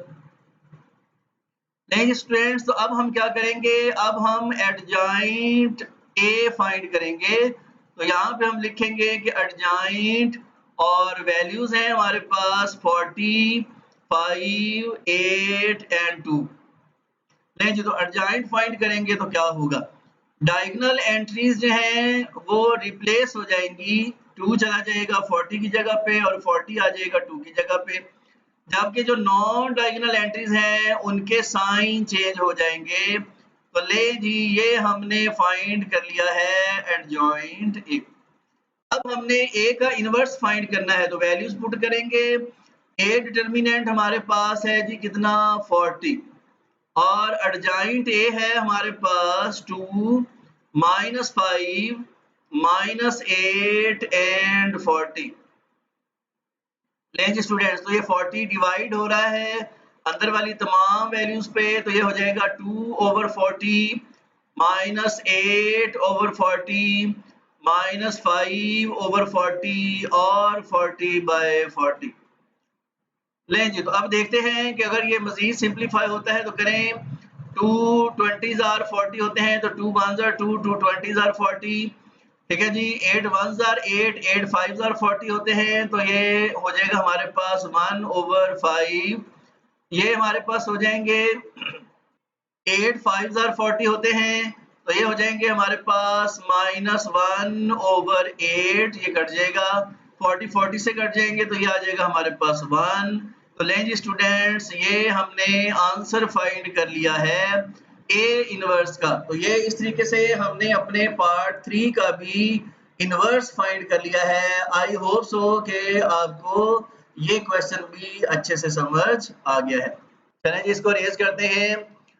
नहीं स्टूडेंट्स, तो अब हम क्या करेंगे, अब हम एडजॉइंट ए फाइंड करेंगे। तो यहाँ पे हम लिखेंगे कि एडजॉइंट और वैल्यूज हैं हमारे पास 40 5 8 एंड 2। नहीं जी, तो एडजॉइंट फाइंड करेंगे तो क्या होगा, डायगोनल एंट्रीज जो हैं वो रिप्लेस हो जाएंगी, 2 चला जाएगा 40 की जगह पे और 40 आ जाएगा 2 की जगह पे, जबकि जो नॉन डायगोनल एंट्रीज हैं उनके साइन चेंज हो जाएंगे। तो ले जी ये हमने फाइंड कर लिया है एडजॉइंट ए। अब हमने ए का इनवर्स फाइंड करना है तो वैल्यूज पुट करेंगे। ए डिटर्मिनेंट हमारे पास है जी कितना 40 और एडजॉइंट ए है हमारे पास 2 माइनस 5 माइनस 8 एंड 40। लेंगे स्टूडेंट्स, तो ये 40 डिवाइड हो रहा है अंदर वाली तमाम वैल्यूज पे तो ये हो जाएगा 2/40 माइनस 8/40 माइनस 5/40 और 40/40। लें जी, तो अब देखते हैं कि अगर ये मजीद सिंप्लीफाई होता है तो करें। 2 20s are 40 होते हैं तो 2 1s are 2 2 20s are 40। ठीक है जी, 8 1s are 8 8 5s are 40 होते हैं तो ये हो जाएगा हमारे पास 1/5। ये हमारे पास हो जाएंगे 8 5s are 40 होते हैं तो ये हो जाएंगे हमारे पास -1/8। ये कट जाएगा 40 40 से कट जाएंगे तो ये आ जाएगा हमारे पास 1। तो लें जी स्टूडेंट्स, ये हमने आंसर फाइंड कर लिया है ए इनवर्स का। तो ये इस तरीके से हमने अपने पार्ट 3 का भी इनवर्स फाइंड कर लिया है। आई होप सो कि आपको ये क्वेश्चन भी अच्छे से समझ आ गया है। चलें जी इसको रेज करते हैं।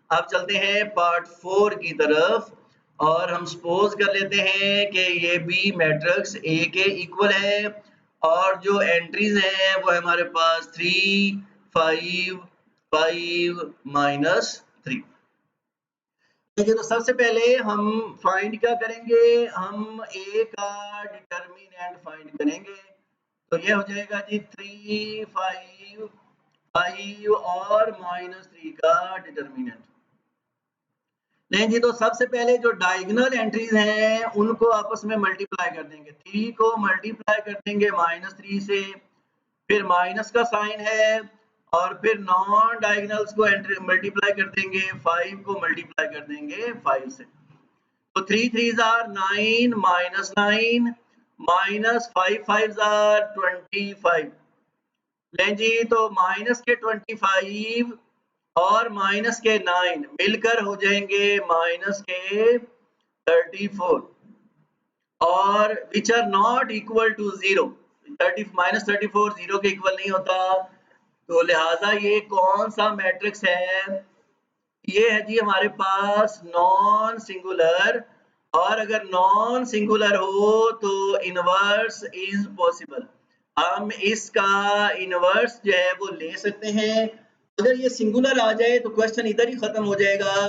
अब चलते हैं पार्ट 4 की तरफ और हम सपोज कर लेते हैं कि ये भी मैट्रिक्स ए के इक्वल है और जो एंट्रीज हैं वो है हमारे पास 3 5 5 -3। देखिए, तो सबसे पहले हम फाइंड क्या करेंगे, हम ए का डिटर्मिनेंट फाइंड करेंगे। तो ये हो जाएगा जी 3, 5, 5 और -3 का डिटर्मिनेंट। नहीं जी, तो सबसे पहले जो डायगोनल एंट्रीज हैं उनको आपस में मल्टीप्लाई कर देंगे। 3 को मल्टीप्लाई कर देंगे -3 से, फिर माइनस का साइन है, और फिर नॉन डायगोनल्स को एंट्री मल्टीप्लाई कर देंगे, 5 को मल्टीप्लाई कर देंगे 5 से। तो 3 3s are 9 -9 minus 5 5s are 25। लें जी, तो माइनस के 25 और माइनस के 9 मिलकर हो जाएंगे माइनस के 34, और which are not equal to 0। -34 0 के इक्वल नहीं होता, तो लिहाजा ये कौन सा मैट्रिक्स है, ये है जी हमारे पास नॉन सिंगुलर। और अगर नॉन सिंगुलर हो तो इनवर्स इज पॉसिबल। हम इसका इनवर्स जो है वो ले सकते हैं। अगर ये सिंगुलर आ जाए तो क्वेश्चन इधर ही खत्म हो जाएगा,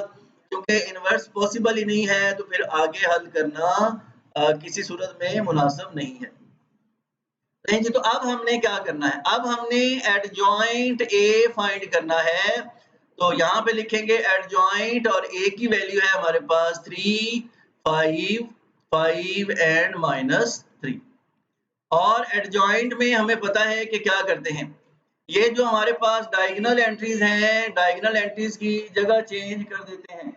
क्योंकि इनवर्स पॉसिबल ही नहीं है, तो फिर आगे हल करना किसी सूरत में मुनासिब नहीं है। नहीं जी, तो अब हमने क्या करना है, अब हमने एडजॉइंट ए फाइंड करना है। तो यहाँ पे लिखेंगे एडजॉइंट, और ए की वैल्यू है हमारे पास 3, 5, 5 एंड -3। और एडजॉइंट में हमें पता है कि क्या करते हैं, ये जो हमारे पास डायगोनल एंट्रीज हैं, डायगोनल एंट्रीज की जगह चेंज कर देते हैं,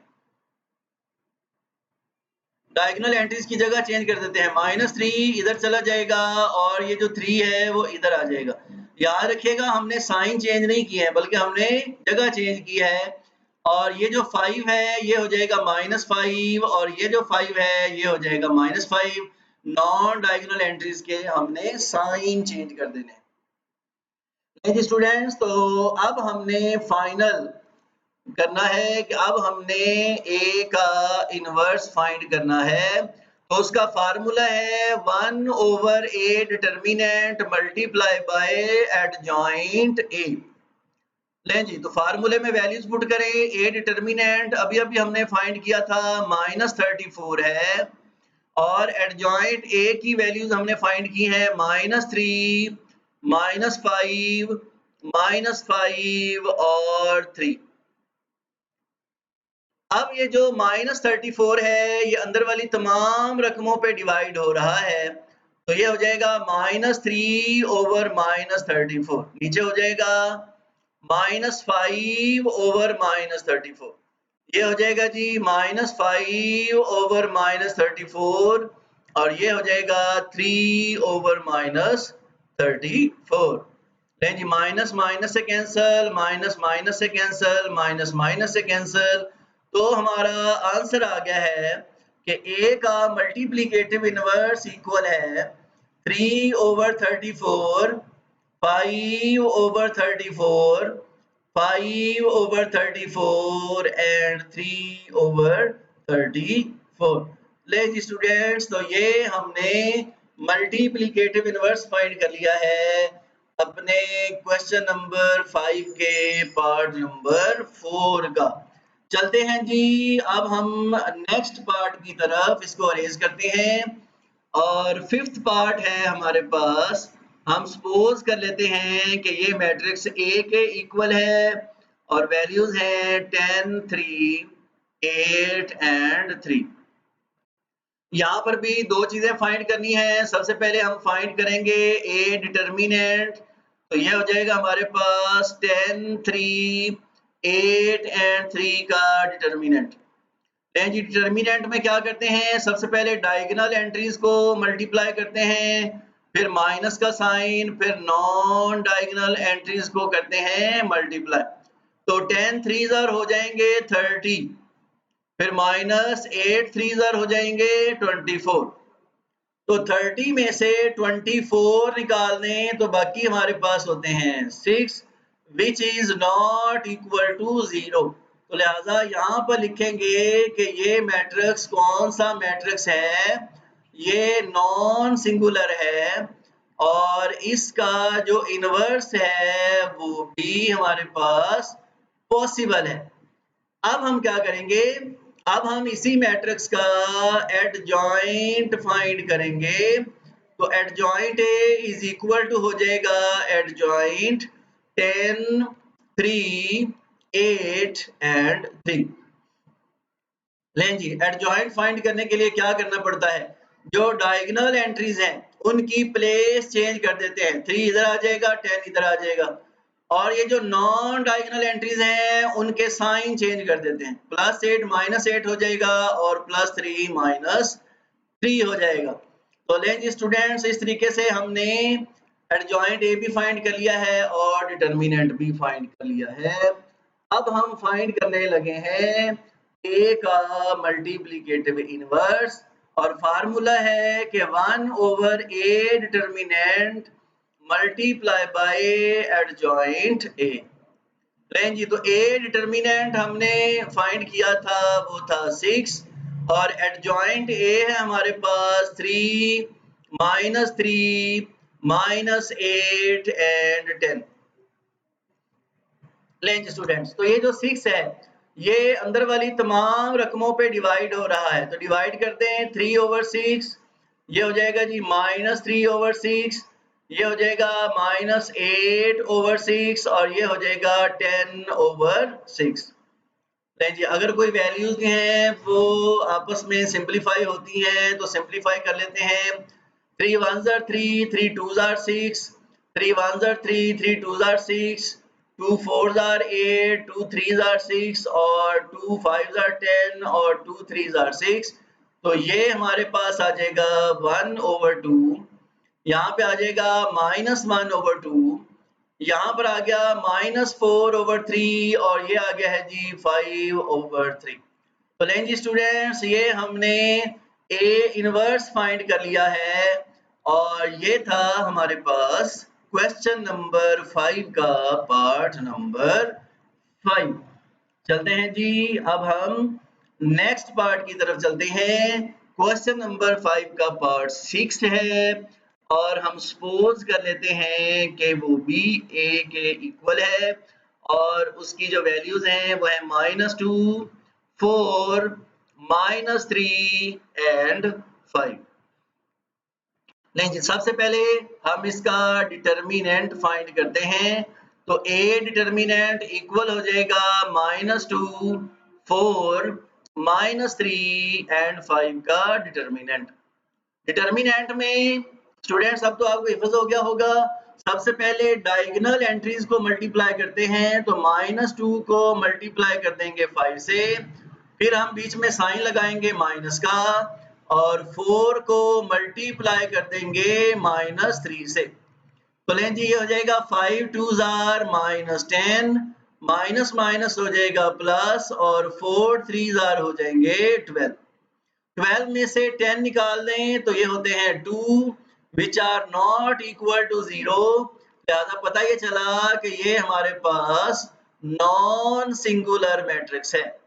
डायगोनल एंट्रीज की जगह चेंज कर देते हैं। -3 इधर चला जाएगा, और ये जो 3 है वो इधर आ जाएगा। याद रखिएगा, हमने साइन चेंज नहीं किए हैं, बल्कि हमने जगह चेंज की है। और ये जो 5 है ये हो जाएगा -5, और ये जो 5 है ये हो जाएगा -5। नॉन डायगोनल एंट्रीज के हमने साइन चेंज कर देने हैं। स्टूडेंट्स, तो अब हमने फाइनल करना है कि अब हमने ए का इनवर्स फाइंड करना है। तो उसका फार्मूला है 1/a determinant multiply by adjoint ए। लें जी, तो फार्मूले में वैल्यूज पुट करें। ए डिटर्मिनेंट अभी अभी हमने फाइंड किया था -34 है, और एडजॉइंट ए की वैल्यूज हमने फाइंड की है -3, -5, -5 और 3। अब ये जो -34 है ये अंदर वाली तमाम रकमों पे डिवाइड हो रहा है, तो ये हो जाएगा -3/-34। नीचे हो जाएगा -5/-34। ये हो जाएगा जी -5/-34, और ये हो जाएगा 3/-34। लें जी, माइनस माइनस से कैंसल, माइनस माइनस से कैंसल, माइनस माइनस से कैंसल, तो हमारा आंसर आ गया है कि ए का मल्टीप्लिकेटिव इनवर्स इक्वल है 3/34, 5/34, 5/34 एंड 3/34। ले जी स्टूडेंट्स, तो ये हमने मल्टीप्लिकेटिव इनवर्स फाइंड कर लिया है अपने क्वेश्चन नंबर 5 के पार्ट नंबर 4 का। चलते हैं जी, अब हम नेक्स्ट पार्ट की तरफ इसको अरेंज करते हैं। और 5th पार्ट है हमारे पास। हम सपोज कर लेते हैं कि ये मैट्रिक्स ए के इक्वल है, और वैल्यूज हैं 10, 3, 8 एंड 3। यहाँ पर भी दो चीजें फाइंड करनी है। सबसे पहले हम फाइंड करेंगे ए डिटर्मिनेंट, तो यह हो जाएगा हमारे पास 10, 3, 8 एंड 3 का डिटर्मिनेंट। जी, डिटर्मिनेंट में क्या करते हैं, सबसे पहले डायगोनल एंट्रीज को मल्टीप्लाई करते हैं, फिर माइनस का साइन, फिर नॉन डायगोनल एंट्रीज को करते हैं मल्टीप्लाई। तो 10 3s हो जाएंगे 30, फिर -8 3s हो जाएंगे 24। तो 30 में से 24 निकाल दें तो बाकी हमारे पास होते हैं 6, which is not equal to 0। तो लिहाजा यहाँ पर लिखेंगे कि ये मैट्रिक्स कौन सा मैट्रिक्स है, ये नॉन सिंगुलर है, और इसका जो इनवर्स है वो भी हमारे पास पॉसिबल है। अब हम क्या करेंगे, अब हम इसी मैट्रिक्स का एडजॉइंट फाइंड करेंगे। तो adjoint A is equal to हो जाएगा एडजॉइंट 10, 3, 8 एंड 3। लें जी, एडजॉइंट फाइंड करने के लिए क्या करना पड़ता है, जो डायगोनल एंट्रीज हैं उनकी प्लेस चेंज कर देते हैं। 3 इधर आ जाएगा, 10 इधर आ जाएगा, और ये जो नॉन डायगोनल एंट्रीज हैं उनके साइन चेंज कर देते हैं। +8 -8 हो जाएगा और +3 -3 हो जाएगा। तो लें जी स्टूडेंट्स, इस तरीके से हमने एडजॉइंट ए भी फाइंड कर लिया है और डिटर्मिनेंट भी फाइंड कर लिया है। अब हम फाइंड करने लगे हैं ए का मल्टीप्लिकेटिव इनवर्स, और फार्मूला है कि 1/a determinant multiply by adjoint ए। लें जी, तो ए डिटर्मिनेंट हमने फाइंड किया था, वो था 6, और एडजॉइंट ए है हमारे पास 3, -3, -8 एंड 10। लें जी स्टूडेंट्स, तो ये जो 6 है ये अंदर वाली तमाम रकमों पे डिवाइड हो रहा है, तो डिवाइड करते हैं 3/6, ये हो जाएगा जी -3/6, ये हो जाएगा -8/6, और ये हो जाएगा 10/6। लें जी, अगर कोई वैल्यूज हैं वो आपस में सिंपलीफाई होती हैं तो सिंपलीफाई कर लेते हैं। 3 1s are 3, 3 2s are 6, 3 1s are 3, 3 2s are 6, 2 4s are 8, 2 3s are 6, और 2 5s are 10, और 2 3s are 6। तो ये हमारे पास आ जाएगा 1/2, यहाँ पे आ जाएगा -1/2, यहाँ पर आ गया -4/3, और ये आ गया है जी 5/3। तो लें जी स्टूडेंट्स, ये हमने ए इनवर्स फाइंड कर लिया है, और ये था हमारे पास क्वेश्चन नंबर 5 का पार्ट नंबर 5। चलते हैं जी, अब हम नेक्स्ट पार्ट की तरफ चलते हैं। क्वेश्चन नंबर 5 का पार्ट 6 है, और हम सपोज कर लेते हैं कि वो भी ए के इक्वल है, और उसकी जो वैल्यूज हैं वो है -2, 4, -3 एंड 5। नहीं जी, सबसे पहले हम इसका डिटर्मिनेंट फाइंड करते हैं। तो ए डिटर्मिनेंट इक्वल हो जाएगा -2, 4, -3 एंड 5 का डिटर्मिनेंट। डिटर्मिनेंट में स्टूडेंट्स अब तो आपको हिफज हो गया होगा, सबसे पहले डायगोनल एंट्रीज को मल्टीप्लाई करते हैं, तो -2 को मल्टीप्लाई कर देंगे 5 से, फिर हम बीच में साइन लगाएंगे माइनस का, और 4 को मल्टीप्लाई कर देंगे -3 से। तो लें जी, ये हो जाएगा 5 2s are -10, माइनस माइनस हो जाएगा प्लस, और 4 3s are हो जाएंगे 12। 12 में से 10 निकाल दें तो ये होते हैं 2 which are not equal to 0। लिहाजा पता ये चला कि ये हमारे पास नॉन सिंगुलर मैट्रिक्स है।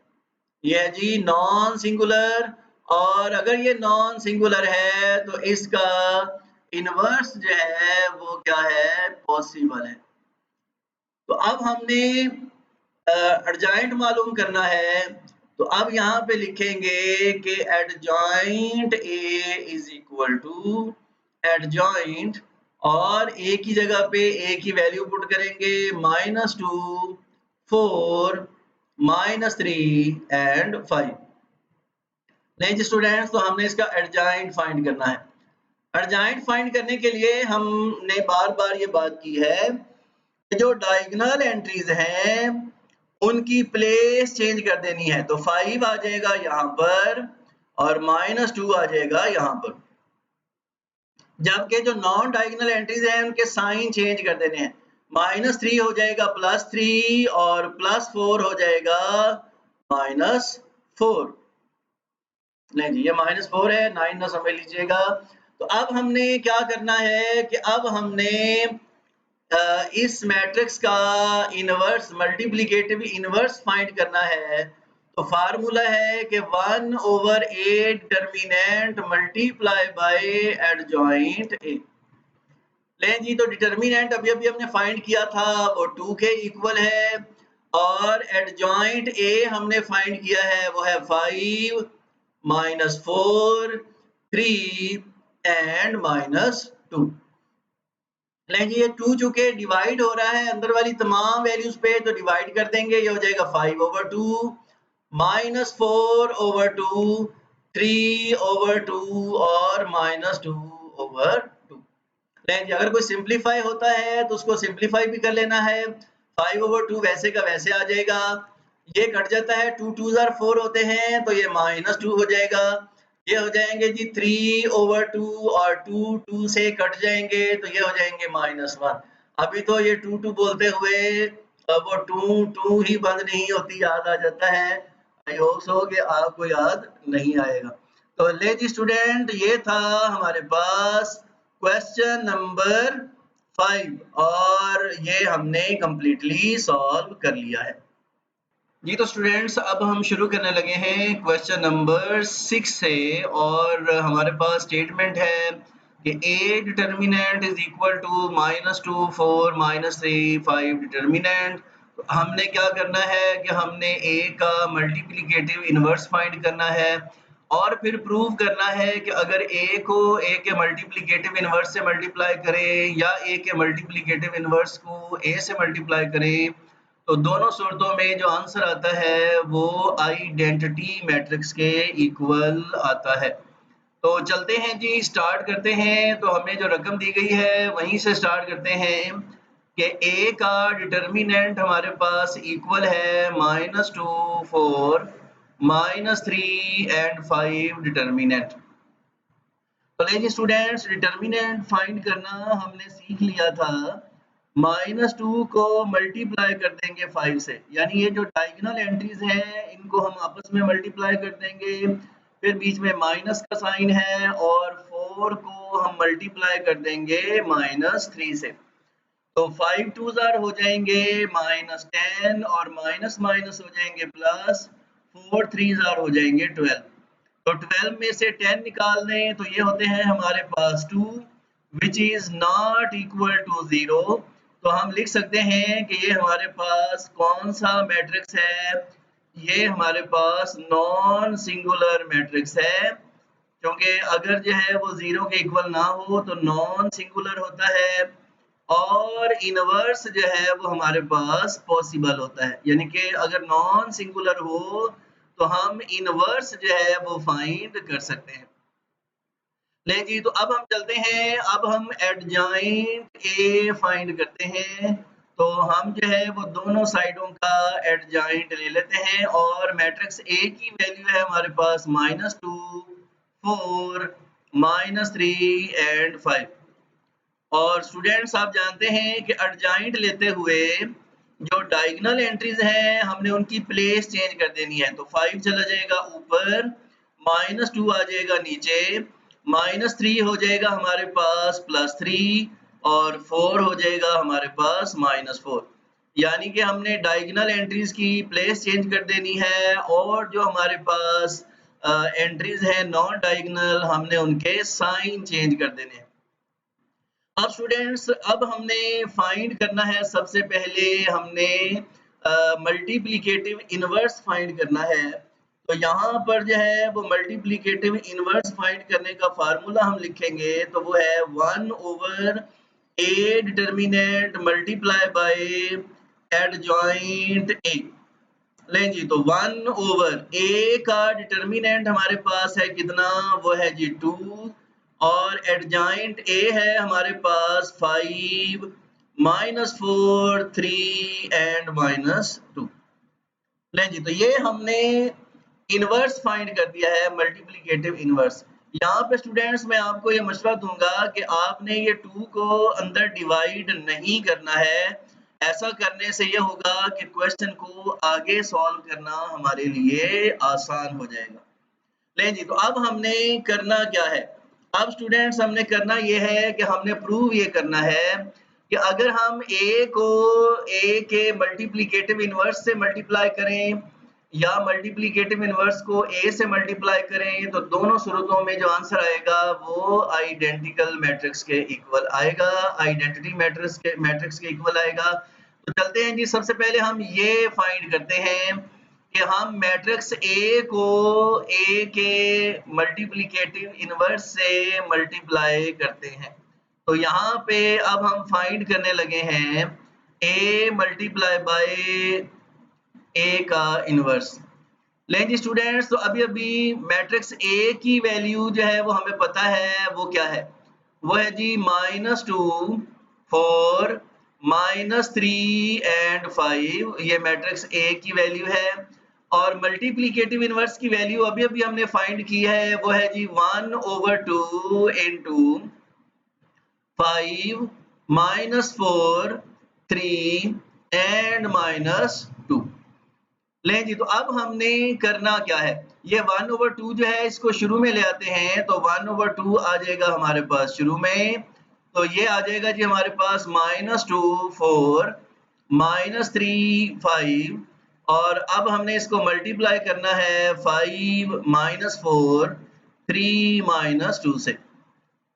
ये है जी नॉन सिंगुलर, और अगर ये नॉन सिंगुलर है तो इसका इनवर्स जो है वो क्या है, पॉसिबल है। तो अब हमने एडजॉइंट मालूम करना है, तो अब यहाँ पे लिखेंगे कि adjoint A is equal to adjoint, और ए की जगह पे ए की वैल्यू पुट करेंगे -2, 4, -3 एंड 5। नहीं जी स्टूडेंट्स, तो हमने इसका एडजॉइंट फाइंड करना है। एडजॉइंट फाइंड करने के लिए हमने बार बार ये बात की है कि जो डायगोनल एंट्रीज हैं उनकी प्लेस चेंज कर देनी है। तो 5 आ जाएगा यहाँ पर, और -2 आ जाएगा यहाँ पर, जबकि जो नॉन डायगोनल एंट्रीज हैं उनके साइन चेंज कर देने हैं। -3 हो जाएगा +3, और +4 हो जाएगा -4। नहीं जी, ये -4 है, 9 ना समझ लीजिएगा। तो अब हमने क्या करना है कि अब हमने इस मैट्रिक्स का इनवर्स, मल्टीप्लिकेटिव इनवर्स फाइंड करना है। तो फार्मूला है कि 1/a determinant multiply by adjoint ए। लें जी, तो डिटर्मिनेंट अभी अभी हमने फाइंड किया था, वो 2 के इक्वल है, और एडजॉइंट ए हमने फाइंड किया है वो है 5 -4 3 एंड -2। जी ये 2 चूंकि डिवाइड हो रहा है अंदर वाली तमाम वैल्यूज पे तो डिवाइड कर देंगे, ये हो जाएगा 5/2 -4/2 3/2 और -2/2। जी अगर कोई सिंप्लीफाई होता है तो उसको सिंप्लीफाई भी कर लेना है। 5/2 वैसे का वैसे आ जाएगा, ये कट जाता है, 2 2s are 4 होते हैं तो ये -2 हो जाएगा। ये हो जाएंगे जी 3/2 और 2 2 से कट जाएंगे तो ये हो जाएंगे -1। अभी तो ये 2 2 बोलते हुए अब वो 2 2 ही बंद नहीं होती, याद आ जाता है। आई होप सो कि आपको याद नहीं आएगा। तो ले जी स्टूडेंट, ये था हमारे पास क्वेश्चन नंबर 5 और ये हमने कंप्लीटली सॉल्व कर लिया है। जी तो स्टूडेंट्स अब हम शुरू करने लगे हैं क्वेश्चन नंबर 6 से और हमारे पास स्टेटमेंट है कि a determinant is equal to -2 4 -3 5 determinant. तो हमने क्या करना है कि हमने a का मल्टीप्लिकेटिव इनवर्स फाइंड करना है और फिर प्रूव करना है कि अगर a को a के मल्टीप्लिकेटिव इनवर्स से मल्टीप्लाई करें या a के मल्टीप्लिकेटिव इनवर्स को a से मल्टीप्लाई करें तो दोनों सूरतों में जो आंसर आता है वो आइडेंटिटी मैट्रिक्स के इक्वल आता है। तो चलते हैं जी, स्टार्ट करते हैं। तो हमें जो रकम दी गई है वहीं से स्टार्ट करते हैं कि a का डिटर्मिनेंट हमारे पास इक्वल है -2 4 -3 एंड 5 डिटर्मिनेंट। तो लेकिन स्टूडेंट्स डिटर्मिनेंट फाइंड करना हमने सीख लिया था, -2 को मल्टीप्लाई कर देंगे 5 से, यानी ये जो डायगोनल एंट्रीज हैं इनको हम आपस में मल्टीप्लाई कर देंगे, फिर बीच में माइनस का साइन है और 4 को हम मल्टीप्लाई कर देंगे -3 से। तो 5 2s हो जाएंगे -10 और माइनस माइनस हो जाएंगे प्लस, 4 3s हो जाएंगे 12। तो 12 में से 10 निकाल दें तो ये होते हैं हमारे पास 2 which is not equal to 0। तो हम लिख सकते हैं कि ये हमारे पास कौन सा मैट्रिक्स है, ये हमारे पास नॉन सिंगुलर मैट्रिक्स है, क्योंकि अगर जो है वो 0 के इक्वल ना हो तो नॉन सिंगुलर होता है और इनवर्स जो है वो हमारे पास पॉसिबल होता है, यानी कि अगर नॉन सिंगुलर हो तो हम इनवर्स जो है वो फाइंड कर सकते हैं। ले जी तो अब हम चलते हैं, अब हम एडजॉइंट ए फाइंड करते हैं। तो हम जो है वो दोनों साइडों का एडजॉइंट ले लेते हैं और मैट्रिक्स ए की वैल्यू है हमारे पास -2 4 -3 एंड 5। और स्टूडेंट्स आप जानते हैं कि एडजॉइंट लेते हुए जो डायगोनल एंट्रीज हैं हमने उनकी प्लेस चेंज कर देनी है। तो 5 चला जाएगा ऊपर, -2 आ जाएगा नीचे, -3 हो जाएगा हमारे पास +3 और 4 हो जाएगा हमारे पास -4। यानी कि हमने डायगोनल एंट्रीज की प्लेस चेंज कर देनी है और जो हमारे पास एंट्रीज हैं नॉन डायगोनल हमने उनके साइन चेंज कर देने हैं। अब स्टूडेंट्स अब हमने फाइंड करना है, सबसे पहले हमने मल्टीप्लिकेटिव इनवर्स फाइंड करना है। तो यहाँ पर जो है वो मल्टीप्लिकेटिव इनवर्स फाइंड करने का फार्मूला हम लिखेंगे तो वो है 1/a determinant multiply by adjoint ए। लें जी तो 1/a का डिटर्मिनेंट हमारे पास है कितना, वो है जी 2 और एडजॉइंट a है हमारे पास 5 -4 3 एंड -2। लें जी तो ये हमने इनवर्स फाइंड कर दिया है, मल्टीप्लिकेटिव इनवर्स। यहाँ पे स्टूडेंट्स मैं आपको ये मशवरा दूंगा कि आपने ये 2 को अंदर डिवाइड नहीं करना है। ऐसा करने से ये होगा कि क्वेश्चन को आगे सॉल्व करना हमारे लिए आसान हो जाएगा। लें जी तो अब हमने करना क्या है, अब स्टूडेंट्स हमने करना ये है कि हमने प्रूव ये करना है कि अगर हम a को a के मल्टीप्लिकेटिव इनवर्स से मल्टीप्लाई करें या मल्टीप्लिकेटिव इनवर्स को a से मल्टीप्लाई करें तो दोनों सूरतों में जो आंसर आएगा वो आइडेंटिकल मैट्रिक्स के इक्वल आएगा, आइडेंटिटी मैट्रिक्स के इक्वल आएगा। तो चलते हैं जी, सबसे पहले हम ये फाइंड करते हैं कि हम मैट्रिक्स ए को ए के मल्टीप्लिकेटिव इनवर्स से मल्टीप्लाई करते हैं। तो यहाँ पे अब हम फाइंड करने लगे हैं ए मल्टीप्लाई बाय ए का इनवर्स। लें जी स्टूडेंट्स, तो अभी-अभी मैट्रिक्स ए की वैल्यू जो है वो हमें पता है, वो क्या है? वो है जी -2, 4, -3 एंड 5। ये मैट्रिक्स ए की वैल्यू है। और मल्टीप्लिकेटिव इनवर्स की वैल्यू अभी-अभी हमने फाइंड की है, वो है जी 1/2 इंटू 5, -4, 3 एंड -2। लें जी, तो अब हमने करना क्या है? ये 1/2 जो है इसको शुरू में ले आते हैं, तो 1/2 आ जाएगा हमारे पास शुरू में। तो ये आ जाएगा जी हमारे पास -2, 4, -3, 5। और अब हमने इसको मल्टीप्लाई करना है 5, -4, 3, -2 से।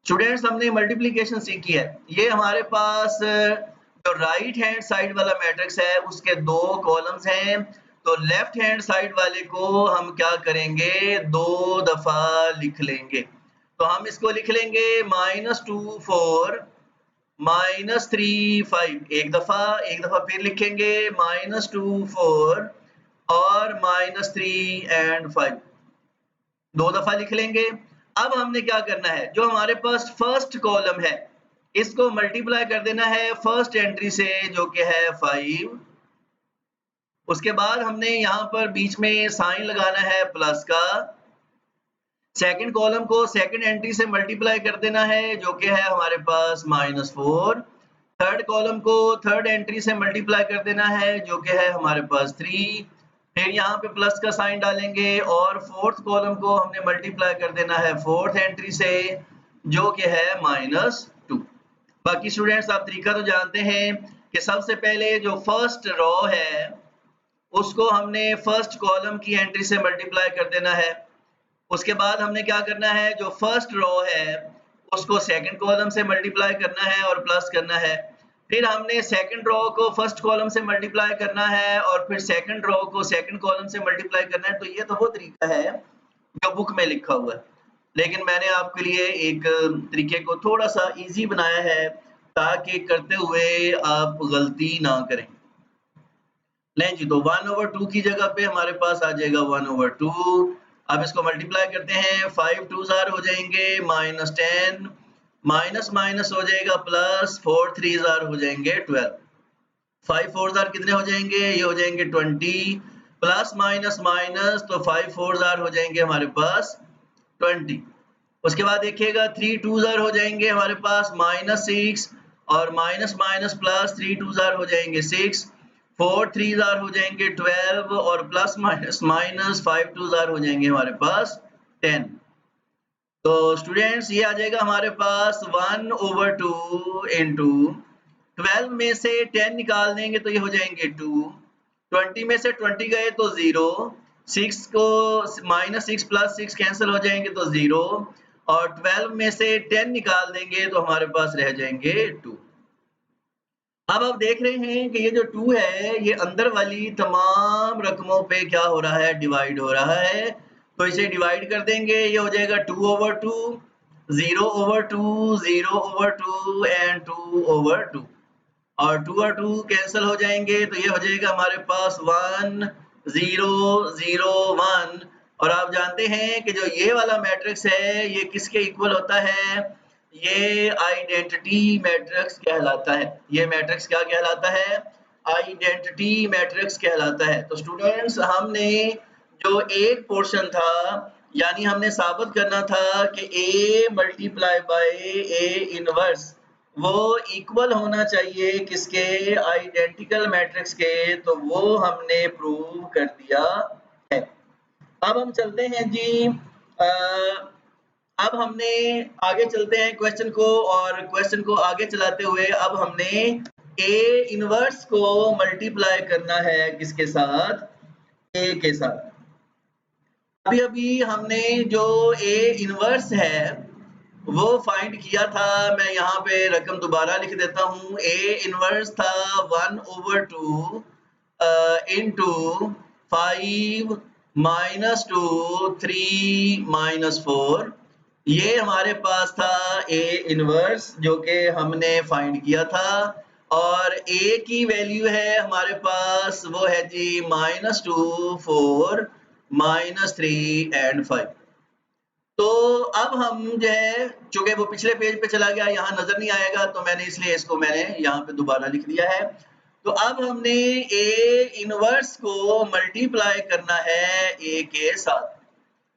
स्टूडेंट्स, हमने मल्टीप्लिकेशन सीखी है। ये हमारे पास जो राइट हैंड साइड वाला मैट्रिक्स है उसके 2 कॉलम्स हैं। तो लेफ्ट हैंड साइड वाले को हम क्या करेंगे, 2 दफा लिख लेंगे। तो हम इसको लिख लेंगे -2, 4, -3, 5 एक दफा फिर लिखेंगे -2, 4 और -3 एंड 5 2 दफा लिख लेंगे। अब हमने क्या करना है, जो हमारे पास फर्स्ट कॉलम है इसको मल्टीप्लाई कर देना है फर्स्ट एंट्री से, जो कि है 5। उसके बाद हमने यहाँ पर बीच में साइन लगाना है प्लस का। सेकंड कॉलम को सेकंड एंट्री से मल्टीप्लाई कर देना है, जो कि है हमारे पास -4। थर्ड कॉलम को थर्ड एंट्री से मल्टीप्लाई कर देना है, जो कि है हमारे पास 3। फिर यहाँ पे प्लस का साइन डालेंगे और फोर्थ कॉलम को हमने मल्टीप्लाई कर देना है फोर्थ एंट्री से, जो कि है -2। बाकी स्टूडेंट्स, आप तरीका तो जानते हैं कि सबसे पहले जो फर्स्ट रो है उसको हमने फर्स्ट कॉलम की एंट्री से मल्टीप्लाई कर देना है। उसके बाद हमने क्या करना है, जो फर्स्ट रो है उसको सेकंड कॉलम से मल्टीप्लाई करना है और प्लस करना है। फिर हमने सेकंड रो को फर्स्ट कॉलम से मल्टीप्लाई करना है और फिर सेकंड रो को सेकंड कॉलम से मल्टीप्लाई करना है। तो ये तो वो तरीका है जो बुक में लिखा हुआ है, लेकिन मैंने आपके लिए एक तरीके को थोड़ा सा इजी बनाया है ताकि करते हुए आप गलती ना करें। लें जी, तो 1/2 की जगह पे हमारे पास आ जाएगा 1/2। अब इसको मल्टीप्लाई करते हैं, 5 2s हो जाएंगे -10, माइनस माइनस हो जाएगा प्लस, 4 3s हो जाएंगे 12, 5 4s कितने हो जाएंगे, ये हो जाएंगे 20, प्लस माइनस माइनस, तो 5 4s हो जाएंगे हमारे पास 20। उसके बाद देखिएगा 3 2s हो जाएंगे हमारे पास -6, और माइनस माइनस प्लस 3 2s हो जाएंगे 6, 4 3s हो जाएंगे 12, और प्लस माइनस माइनस 5 2s हो जाएंगे हमारे पास 10। तो स्टूडेंट्स, ये आ जाएगा हमारे पास 1/2 इंटू 12 में से 10 निकाल देंगे तो ये हो जाएंगे 2, 20 में से 20 गए तो 0, 6 को -6 प्लस 6 कैंसिल हो जाएंगे तो 0, और 12 में से 10 निकाल देंगे तो हमारे पास रह जाएंगे 2। अब आप देख रहे हैं कि ये जो 2 है ये अंदर वाली तमाम रकमों पे क्या हो रहा है, डिवाइड हो रहा है। तो इसे डिवाइड कर देंगे, ये हो जाएगा 2/2, 0/2, 0/2 एंड 2/2, और 2 और 2 कैंसिल हो जाएंगे तो ये हो जाएगा हमारे पास 1 0 0 1। और आप जानते हैं कि जो ये वाला मैट्रिक्स है ये किसके इक्वल होता है, ये आइडेंटिटी मैट्रिक्स कहलाता है। ये मैट्रिक्स क्या कहलाता है, आइडेंटिटी मैट्रिक्स कहलाता है। तो स्टूडेंट्स, हमने जो एक पोर्शन था, यानी हमने साबित करना था कि A multiply bye A inverse वो इक्वल होना चाहिए किसके, आइडेंटिकल मैट्रिक्स के, तो वो हमने प्रूव कर दिया है। अब हम चलते हैं जी, अब हमने आगे चलते हैं क्वेश्चन को, और क्वेश्चन को आगे चलाते हुए अब हमने A इनवर्स को मल्टीप्लाई करना है किसके साथ, A के साथ। अभी अभी हमने जो A इनवर्स है वो फाइंड किया था। मैं यहाँ पे रकम दोबारा लिख देता हूँ। ए इनवर्स था 1/2 इंटू 5 माइनस 2 3 माइनस 4। ये हमारे पास था ए इनवर्स जो कि हमने फाइंड किया था, और ए की वैल्यू है हमारे पास, वो है जी -2 4 -3 एंड 5। तो अब हम जो है, चूंकि वो पिछले पेज पे चला गया, यहाँ नजर नहीं आएगा, तो मैंने इसलिए इसको मैंने यहाँ पे दोबारा लिख दिया है। तो अब हमने ए इनवर्स को मल्टीप्लाई करना है ए के साथ।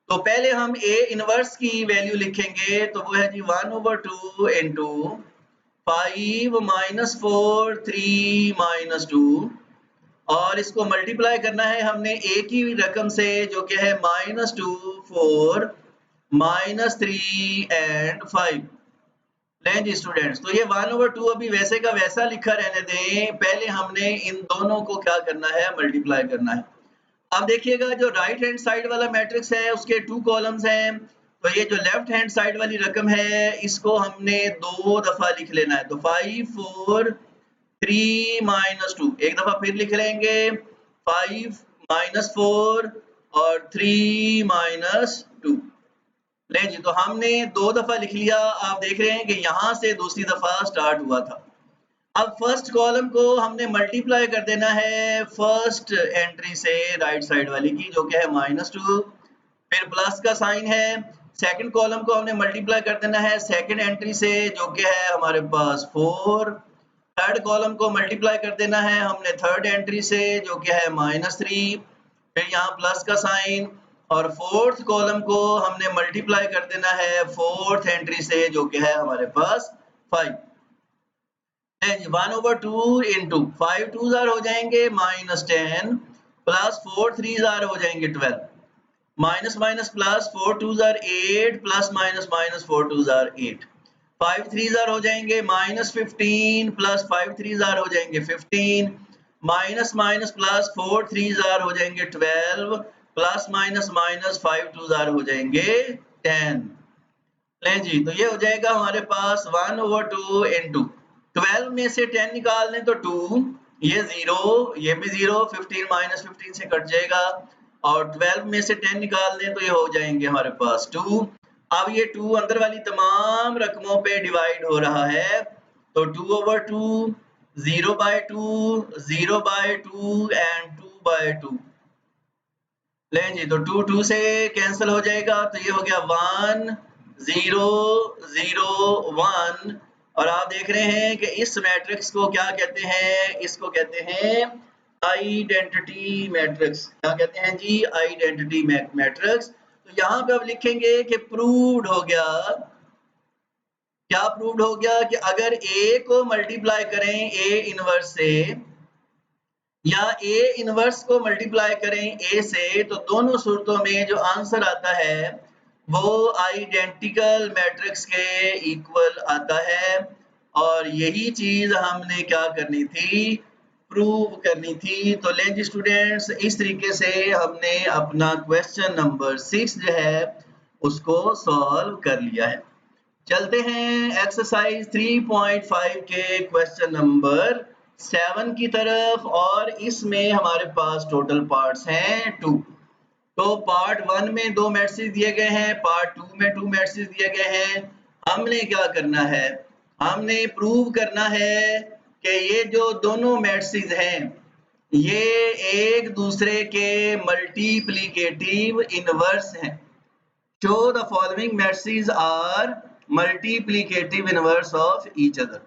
तो पहले हम ए इनवर्स की वैल्यू लिखेंगे, तो वो है जी 1/2 इंटू 5 माइनस 4 3 माइनस 2, और इसको मल्टीप्लाई करना है हमने ए की रकम से जो कि है -2 4 -3 एंड 5। लें जी स्टूडेंट्स, तो ये 1/2 अभी वैसे का वैसा लिखा रहने दें, पहले हमने इन दोनों को क्या करना है, मल्टीप्लाई करना है। अब देखिएगा, जो राइट हैंड साइड वाला मैट्रिक्स है उसके 2 कॉलम्स हैं, तो ये जो लेफ्ट हैंड साइड वाली रकम है इसको हमने 2 दफा लिख लेना है। तो 5 4 3 -2 एक दफा फिर लिख लेंगे, 5 -4 और 3 -2। ले जी, तो हमने 2 दफा लिख लिया। आप देख रहे हैं कि यहाँ से दूसरी दफा स्टार्ट हुआ था। अब फर्स्ट कॉलम को हमने मल्टीप्लाई कर देना है फर्स्ट एंट्री से राइट साइड वाली की, जो कि है -2, फिर प्लस का साइन है। सेकंड कॉलम को हमने मल्टीप्लाई कर देना है सेकंड एंट्री से, जो कि है हमारे पास 4। थर्ड कॉलम को मल्टीप्लाई कर देना है हमने थर्ड एंट्री से, जो कि है -3, फिर यहाँ प्लस का साइन। और फोर्थ कॉलम को हमने मल्टीप्लाई कर देना है फोर्थ एंट्री से, जो कि है हमारे पास 5। 1/2 इंटू 5 2 हो जाएंगे -10, प्लस 4 3 हो जाएंगे 12, minus minus plus 4 2 8, plus minus minus 4 2 8, 5 3 हो जाएंगे -15, प्लस 5 3 हो जाएंगे 15, माइनस माइनस प्लस 4 3 हो जाएंगे 12, प्लस माइनस माइनस 5 2 हो जाएंगे 10। लें जी, तो ये हो जाएगा हमारे पास 1/2 इंटू 12 में से 10 निकाल लें तो 2, ये 0, ये भी 0, 15 माइनस 15 से कट जाएगा, और 12 में से 10 निकाल दें तो ये हो जाएंगे हमारे पास 2। अब ये 2 अंदर वाली तमाम रकमों पे डिवाइड हो रहा है, तो 2/2, 0/2, 0/2 एंड 2/2। लें जी, तो 2 2 से कैंसिल हो जाएगा, तो ये हो गया 1 0 0 1। और आप देख रहे हैं कि इस मैट्रिक्स को क्या कहते हैं, इसको कहते हैं आइडेंटिटी मैट्रिक्स। क्या कहते हैं जी, आइडेंटिटी मैट्रिक्स। तो यहाँ पे अब लिखेंगे कि प्रूव्ड हो गया। क्या प्रूव्ड हो गया कि अगर ए को मल्टीप्लाई करें ए इनवर्स से, या ए इनवर्स को मल्टीप्लाई करें ए से, तो दोनों सूरतों में जो आंसर आता है वो आइडेंटिकल मैट्रिक्स के इक्वल आता है। और यही चीज हमने क्या करनी थी, प्रूव करनी थी। तो लें जी स्टूडेंट्स, इस तरीके से हमने अपना क्वेश्चन नंबर 6 जो है उसको सॉल्व कर लिया है। चलते हैं एक्सरसाइज 3.5 के क्वेश्चन नंबर 7 की तरफ, और इसमें हमारे पास टोटल पार्ट्स हैं 2। तो पार्ट 1 में 2 मैट्रिक्स दिए गए हैं, पार्ट 2 में 2 मैट्रिक्स दिए गए हैं। हमने क्या करना है, हमने प्रूव करना है कि ये जो दोनों मैट्रिक्स हैं ये एक दूसरे के मल्टीप्लिकेटिव इनवर्स हैं। Show the following matrices are multiplicative inverse of each other।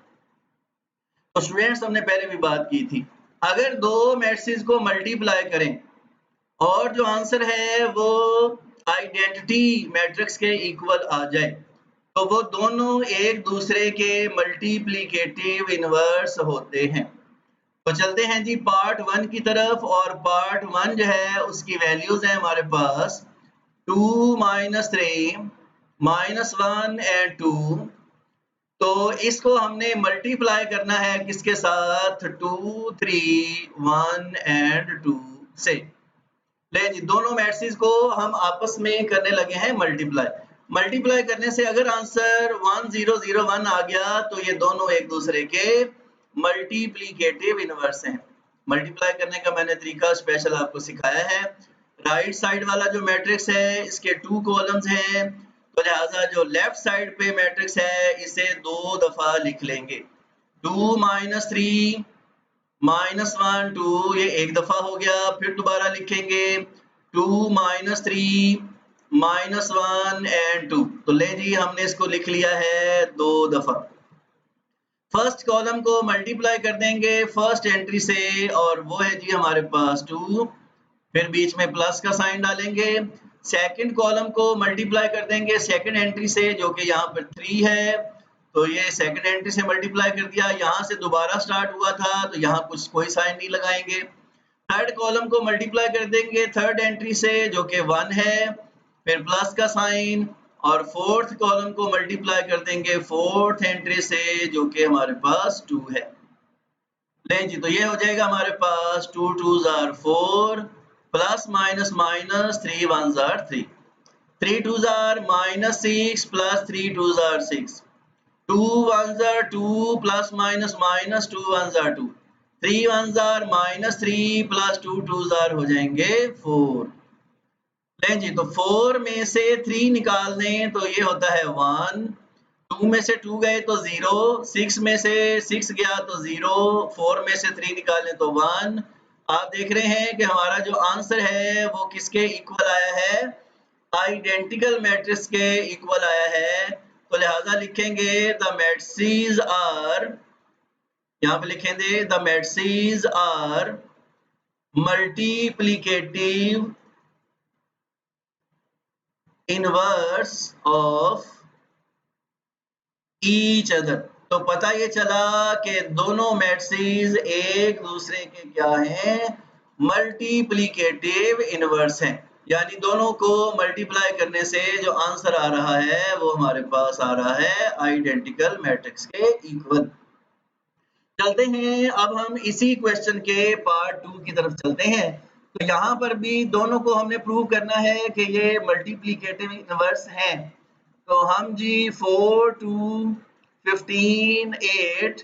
तो स्टूडेंट्स, हमने पहले भी बात की थी, अगर दो मैट्रिसेस को मल्टीप्लाई करें और जो आंसर है वो आइडेंटिटी मैट्रिक्स के इक्वल आ जाए, तो वो दोनों एक दूसरे के मल्टीप्लिकेटिव इनवर्स होते हैं। तो चलते हैं जी पार्ट 1 की तरफ, और पार्ट 1 जो है उसकी वैल्यूज हैं हमारे पास 2 -3 -1 एंड 2। तो इसको हमने मल्टीप्लाई करना है किसके साथ, 2 3 1 एंड 2 से। ले जी, दोनों मैट्रिसेस को हम आपस में करने लगे हैं मल्टीप्लाई। मल्टीप्लाई करने से अगर आंसर 1001 आ गया तो ये दोनों एक दूसरे के मल्टीप्लिकेटिव इनवर्स हैं। मल्टीप्लाई करने का मैंने तरीका स्पेशल आपको सिखाया है। राइट साइड वाला जो मैट्रिक्स है इसके 2 कॉलम्स हैं, तो लिहाजा जो लेफ्ट साइड पे मैट्रिक्स है इसे 2 दफा लिख लेंगे। 2 - 3 -1 2 ये एक दफा हो गया, फिर दोबारा लिखेंगे 2 - 3 -1 एंड 2। तो ले जी हमने इसको लिख लिया है 2 दफा। फर्स्ट कॉलम को मल्टीप्लाई कर देंगे फर्स्ट एंट्री से और वो है जी हमारे पास 2, फिर बीच में प्लस का साइन डालेंगे। सेकंड कॉलम को मल्टीप्लाई कर देंगे सेकंड एंट्री से जो कि यहाँ पर 3 है, तो ये सेकंड एंट्री से मल्टीप्लाई कर दिया। यहाँ से दोबारा स्टार्ट हुआ था तो यहाँ कुछ कोई साइन नहीं लगाएंगे। थर्ड कॉलम को मल्टीप्लाई कर देंगे थर्ड एंट्री से जो कि 1 है, फिर प्लस का साइन, और फोर्थ कॉलम को मल्टीप्लाई कर देंगे फोर्थ एंट्री से जो कि हमारे पास 2 है। ले जी तो ये हो जाएगा हमारे पास 2 2s are 4 plus minus minus 3 1s are 3, 3 2s are -6 plus 3 2s are 6, 2 1s are 2 plus minus minus 2 1s are 2, 3 1s are -3 plus 2 2s are हो जाएंगे 4। लें जी तो 4 में से 3 निकाल दें तो ये होता है 1, 2 में से 2 गए तो 0, 6 में से 6 गया तो 0, 4 में से 3 निकालें तो 1। आप देख रहे हैं कि हमारा जो आंसर है वो किसके इक्वल आया है, आइडेंटिकल मैट्रिक्स के इक्वल आया है। तो लिहाजा लिखेंगे द मैट्रिसेस आर, यहाँ पे लिखेंगे the matrices are multiplicative inverse of each other. तो पता ये चला कि दोनों मैट्रिसेस एक दूसरे के क्या हैं, मल्टीप्लिकेटिव इनवर्स हैं, यानी दोनों को मल्टीप्लाई करने से जो आंसर आ रहा है वो हमारे पास आ रहा है आइडेंटिकल मैट्रिक्स के इक्वल। चलते हैं अब हम इसी क्वेश्चन के पार्ट 2 की तरफ चलते हैं। तो यहाँ पर भी दोनों को हमने प्रूव करना है कि ये मल्टीप्लिकेटिव इनवर्स हैं। तो हम जी 4 2 15 8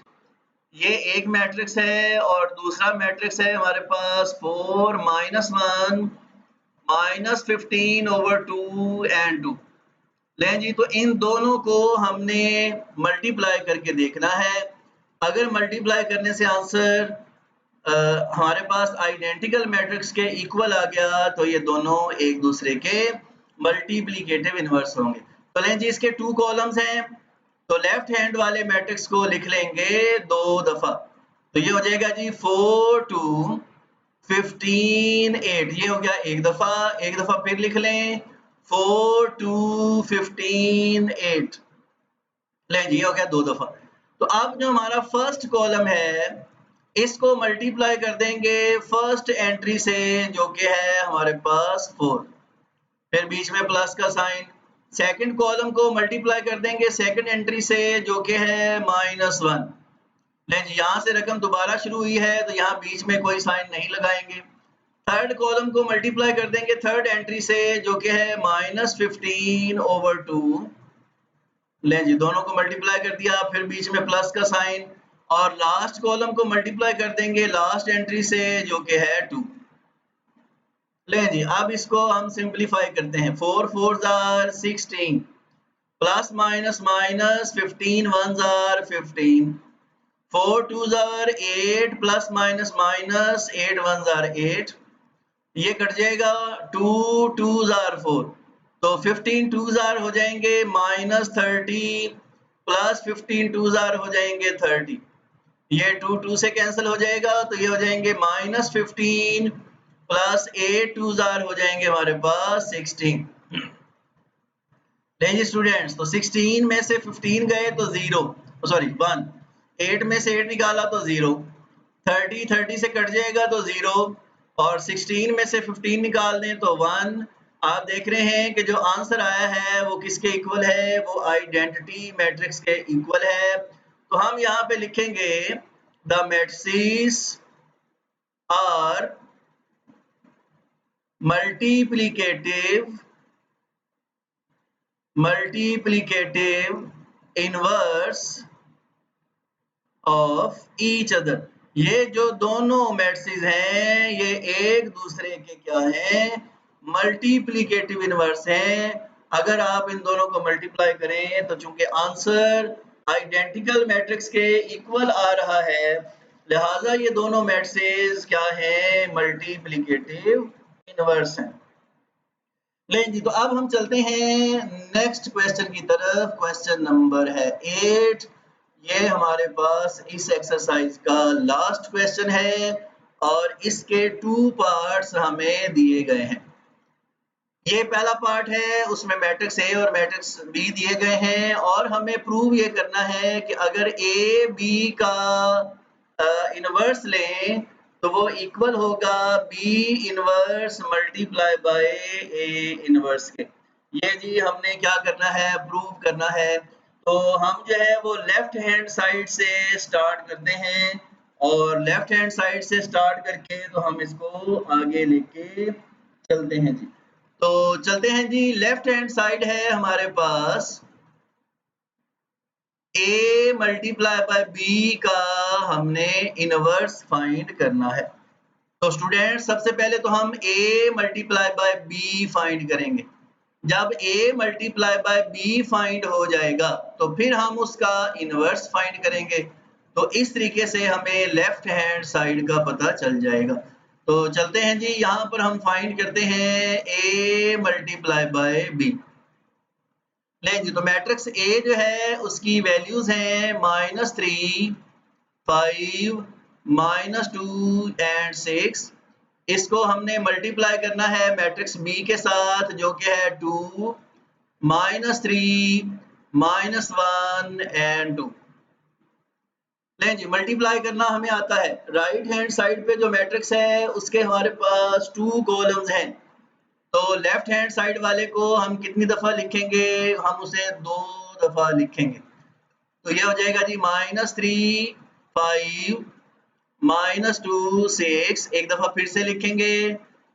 ये एक मैट्रिक्स है और दूसरा मैट्रिक्स है हमारे पास 4 -1 -15/2 एंड 2। लें जी तो इन दोनों को हमने मल्टीप्लाई करके देखना है। अगर मल्टीप्लाई करने से आंसर हमारे पास आइडेंटिकल मैट्रिक्स के इक्वल आ गया तो ये दोनों एक दूसरे के मल्टीप्लिकेटिव इनवर्स होंगे। तो लें जी इसके 2 कॉलम्स हैं, तो लेफ्ट हैंड वाले मैट्रिक्स को लिख लेंगे 2 दफा। तो ये हो जाएगा जी 4 2 15 8, ये हो गया एक दफा फिर लिख लें 4 2 15 8। ले जी हो गया 2 दफा। तो अब जो हमारा फर्स्ट कॉलम है इसको मल्टीप्लाई कर देंगे फर्स्ट एंट्री से जो कि है हमारे पास 4, फिर बीच में प्लस का साइन। सेकंड कॉलम को मल्टीप्लाई कर देंगे सेकंड एंट्री से जो कि है -1। ले जी यहाँ से रकम दोबारा शुरू हुई है तो यहाँ बीच में कोई साइन नहीं लगाएंगे। थर्ड कॉलम को मल्टीप्लाई कर देंगे थर्ड एंट्री से जो कि है -15/2। लें जी दोनों को मल्टीप्लाई कर दिया, फिर बीच में प्लस का साइन, और लास्ट कॉलम को मल्टीप्लाई कर देंगे लास्ट एंट्री से जो कि है 2। लें जी अब इसको हम सिंपलीफाई करते हैं। 4 4s are 16 plus minus minus 15 1s are 15, 4 2s are 8 plus minus minus 8 1s are 8, ये कट जाएगा 2 2s are 4, तो 15 2s are हो जाएंगे -30 प्लस 15 2s are हो जाएंगे 30, ये 2 2 से कैंसिल हो जाएगा तो ये हो जाएंगे -15 प्लस 8 2s are हो जाएंगे हमारे पास 16। नहीं जी स्टूडेंट्स, तो 16 में से 15 गए तो 0, सॉरी 1, 8 में से 8 निकाला तो 0, 30 से कट जाएगा तो 0, और 16 में से 15 निकाल दें तो 1। आप देख रहे हैं कि जो आंसर आया है वो किसके इक्वल है, वो आइडेंटिटी मैट्रिक्स के इक्वल है। तो हम यहाँ पे लिखेंगे the matrices are multiplicative multiplicative inverse of each other. ये जो दोनों मैट्रिसेस हैं ये एक दूसरे के क्या हैं, मल्टीप्लिकेटिव इनवर्स हैं। अगर आप इन दोनों को मल्टीप्लाई करें तो चूंकि आंसर आइडेंटिकल मैट्रिक्स के इक्वल आ रहा है, लिहाजा ये दोनों मैट्रिसेस क्या हैं, मल्टीप्लिकेटिव इनवर्स हैं। लें जी, तो अब हम चलते हैं नेक्स्ट क्वेश्चन की तरफ। क्वेश्चन नंबर है 8। ये हमारे पास इस एक्सरसाइज का लास्ट क्वेश्चन है और इसके 2 पार्ट्स हमें दिए गए हैं। ये पहला पार्ट है, उसमें मैट्रिक्स ए और मैट्रिक्स बी दिए गए हैं और हमें प्रूव ये करना है कि अगर ए बी का इनवर्स लें तो वो इक्वल होगा B inverse multiply by A inverse के। ये जी हमने क्या करना है, प्रूव करना है। तो हम जो है वो लेफ्ट हैंड साइड से स्टार्ट करते हैं और लेफ्ट हैंड साइड से स्टार्ट करके तो हम इसको आगे लेके चलते हैं जी। तो चलते हैं जी, लेफ्ट हैंड साइड है हमारे पास a मल्टीप्लाई बाय b का हमने इनवर्स फाइंड करना है। तो स्टूडेंट सबसे पहले तो हम a multiply by b find करेंगे। जब a multiply by b find हो जाएगा तो फिर हम उसका इनवर्स फाइंड करेंगे। तो इस तरीके से हमें लेफ्ट हैंड साइड का पता चल जाएगा। तो चलते हैं जी, यहाँ पर हम फाइंड करते हैं a मल्टीप्लाई बाय b। लें जी, तो मैट्रिक्स ए जो है उसकी वैल्यूज हैं -3, 5, -2 एंड 6। इसको हमने मल्टीप्लाई करना है मैट्रिक्स बी के साथ जो कि है 2, -3, -1 एंड 2। लें जी, मल्टीप्लाई करना हमें आता है। राइट हैंड साइड पे जो मैट्रिक्स है उसके हमारे पास 2 कॉलम्स हैं। तो लेफ्ट हैंड साइड वाले को हम कितनी दफा लिखेंगे, हम उसे 2 दफा लिखेंगे। तो ये हो जाएगा जी -3, 5, -2, 6। एक दफा फिर से लिखेंगे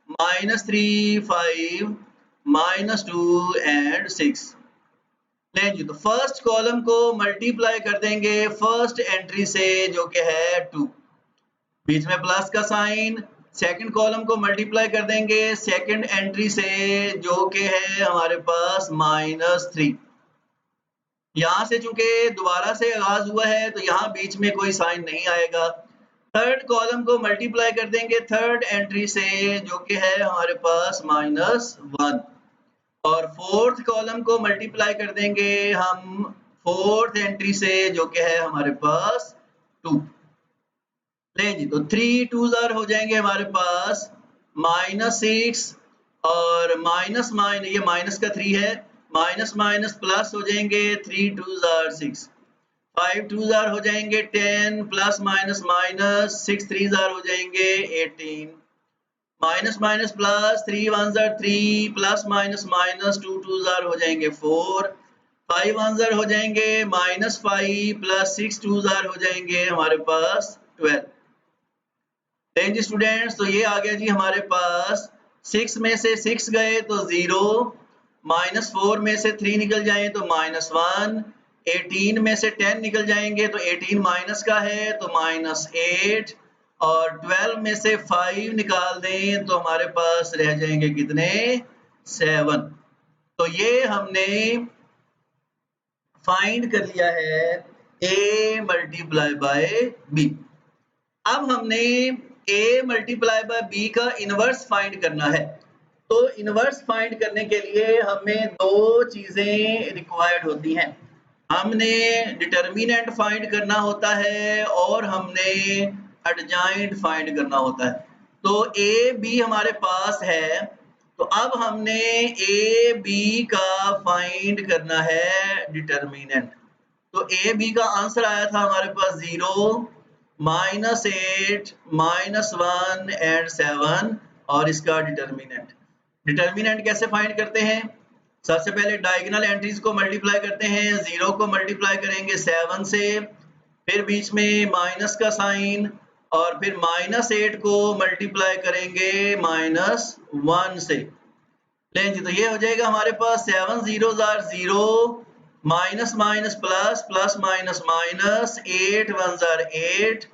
-3, 5, -2 एंड 6। लें जी, तो फर्स्ट कॉलम को मल्टीप्लाई कर देंगे फर्स्ट एंट्री से जो कि है 2, बीच में प्लस का साइन। सेकंड कॉलम को मल्टीप्लाई कर देंगे सेकंड एंट्री से जो कि है हमारे पास -3। यहाँ से चूंकि दोबारा से आगाज हुआ है तो यहाँ बीच में कोई साइन नहीं आएगा। थर्ड कॉलम को मल्टीप्लाई कर देंगे थर्ड एंट्री से जो कि है हमारे पास -1 और फोर्थ कॉलम को मल्टीप्लाई कर देंगे हम फोर्थ एंट्री से जो कि है हमारे पास 2। लें जी, तो 3 2 हो जाएंगे हमारे पास -6 और माइनस ये माइनस का 3 है, माइनस माइनस प्लस हो जाएंगे 3 2 6, 5 2 हो जाएंगे 10 प्लस माइनस माइनस 6 3 हो जाएंगे 18, minus minus plus 3 1 3 plus minus minus 2 2 हो जाएंगे 4, 5 1 हो जाएंगे -5 प्लस 6 2 हो जाएंगे हमारे पास 12। जी स्टूडेंट्स, तो ये आ गया जी हमारे पास 6 में से 6 गए तो 0, -4 में से 3 निकल जाए तो -1, 18 में से 10 निकल जाएंगे तो 18 माइनस का है तो -8 और 12 में से 5 निकाल दें तो हमारे पास रह जाएंगे कितने, 7। तो ये हमने फाइंड कर लिया है a मल्टीप्लाई बाय b। अब हमने a मल्टीप्लाई बाय b का इनवर्स फाइंड करना है। तो इनवर्स फाइंड करने के लिए हमें 2 चीजें रिक्वायर्ड होती हैं। हमने डिटर्मिनेंट फाइंड करना होता है और हमने एडजॉइंट फाइंड करना होता है। तो a b हमारे पास है, तो अब हमने a b का फाइंड करना है डिटर्मिनेंट। तो a b का आंसर आया था हमारे पास 0, -8, -1 एंड 7 और इसका डिटर्मिनेंट। डिटर्मिनेंट कैसे फाइंड करते हैं, सबसे पहले डायगोनल एंट्रीज को मल्टीप्लाई करते हैं। 0 को मल्टीप्लाई करेंगे 7 से, फिर बीच में माइनस का साइन और फिर -8 को मल्टीप्लाई करेंगे -1 से। लें जी, तो ये हो जाएगा हमारे पास 7 zeros are 0, minus minus plus, plus minus minus, 8 ones are 8,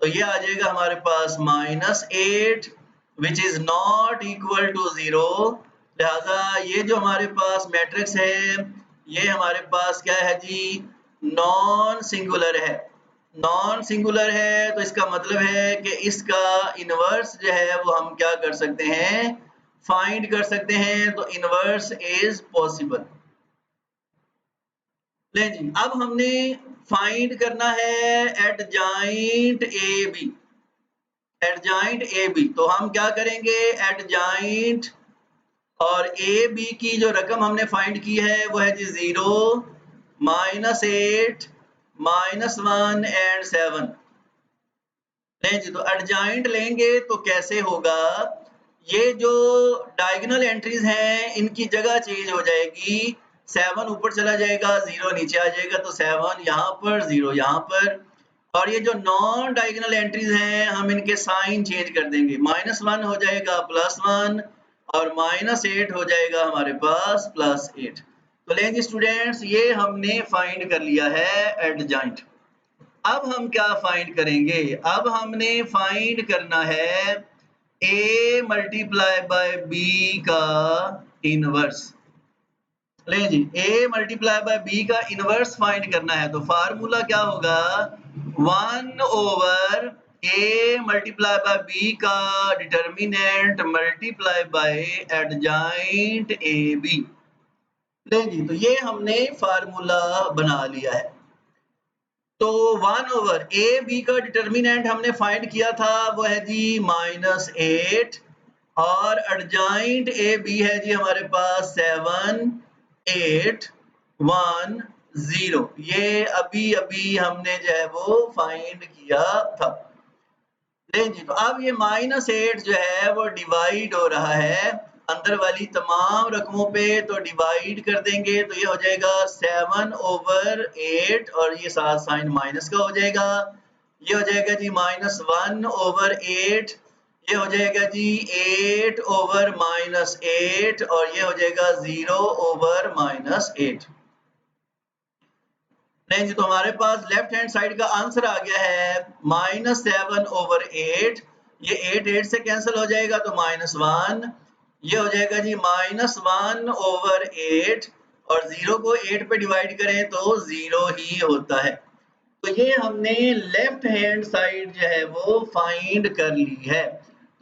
तो ये आ जाएगा हमारे पास -8 which is not equal to 0। लिहाजा ये जो हमारे पास मैट्रिक्स है ये हमारे पास क्या है जी, नॉन सिंगुलर है। नॉन सिंगुलर है तो इसका मतलब है कि इसका इनवर्स जो है वो हम क्या कर सकते हैं, फाइंड कर सकते हैं, तो इनवर्स इज पॉसिबल। ले जी, अब हमने फाइंड करना है adjoint A B. Adjoint A B, तो हम क्या करेंगे, एडजॉइंट और ए बी की जो रकम हमने फाइंड की है वो है जी 0, -8, -1 एंड 7। नहीं जी, तो एडजॉइंट लेंगे तो कैसे होगा, ये जो डायगोनल एंट्रीज हैं इनकी जगह चेंज हो जाएगी। 7 ऊपर चला जाएगा, 0 नीचे आ जाएगा, तो 7 यहाँ पर, 0 यहाँ पर। और ये जो नॉन डायगोनल एंट्रीज हैं हम इनके साइन चेंज कर देंगे, -1 हो जाएगा +1 और -8 हो जाएगा हमारे पास +8। तो लें जी स्टूडेंट्स, ये हमने फाइंड कर लिया है एडजॉइंट। अब हम क्या फाइंड करेंगे, अब हमने फाइंड करना है a मल्टीप्लाई बाय b का इनवर्स। ले जी, a मल्टीप्लाई बाय b का इनवर्स फाइंड करना है, तो फार्मूला क्या होगा, 1 over a multiply by b का determinant multiply by adjoint A B. ले जी, तो ये हमने फार्मूला बना लिया है। तो 1 ओवर ए बी का डिटर्मिनेंट हमने फाइंड किया था वो है जी -8 और एडजॉइंट ए बी है जी हमारे पास 7, 8, 1, 0। ये अभी अभी हमने जो है वो फाइंड किया था। नहीं जी, तो अब ये -8 जो है वो डिवाइड हो रहा है अंदर वाली तमाम रकमों पे, तो डिवाइड कर देंगे तो ये हो जाएगा 7 ओवर 8 और ये साथ साइन माइनस का हो जाएगा। ये हो जाएगा जी -1 ओवर 8, ये हो जाएगा जी 8 ओवर -8 और ये हो जाएगा 0 ओवर -8। नहीं जी, तो हमारे पास लेफ्ट हैंड साइड का आंसर आ गया है -7 ओवर 8। ये 8 से कैंसिल हो जाएगा तो -1, ये हो जाएगा जी -1 ओवर 8 और 0 को 8 पे डिवाइड करें तो 0 ही होता है। तो ये हमने लेफ्ट हैंड साइड जो है वो फाइंड कर ली है।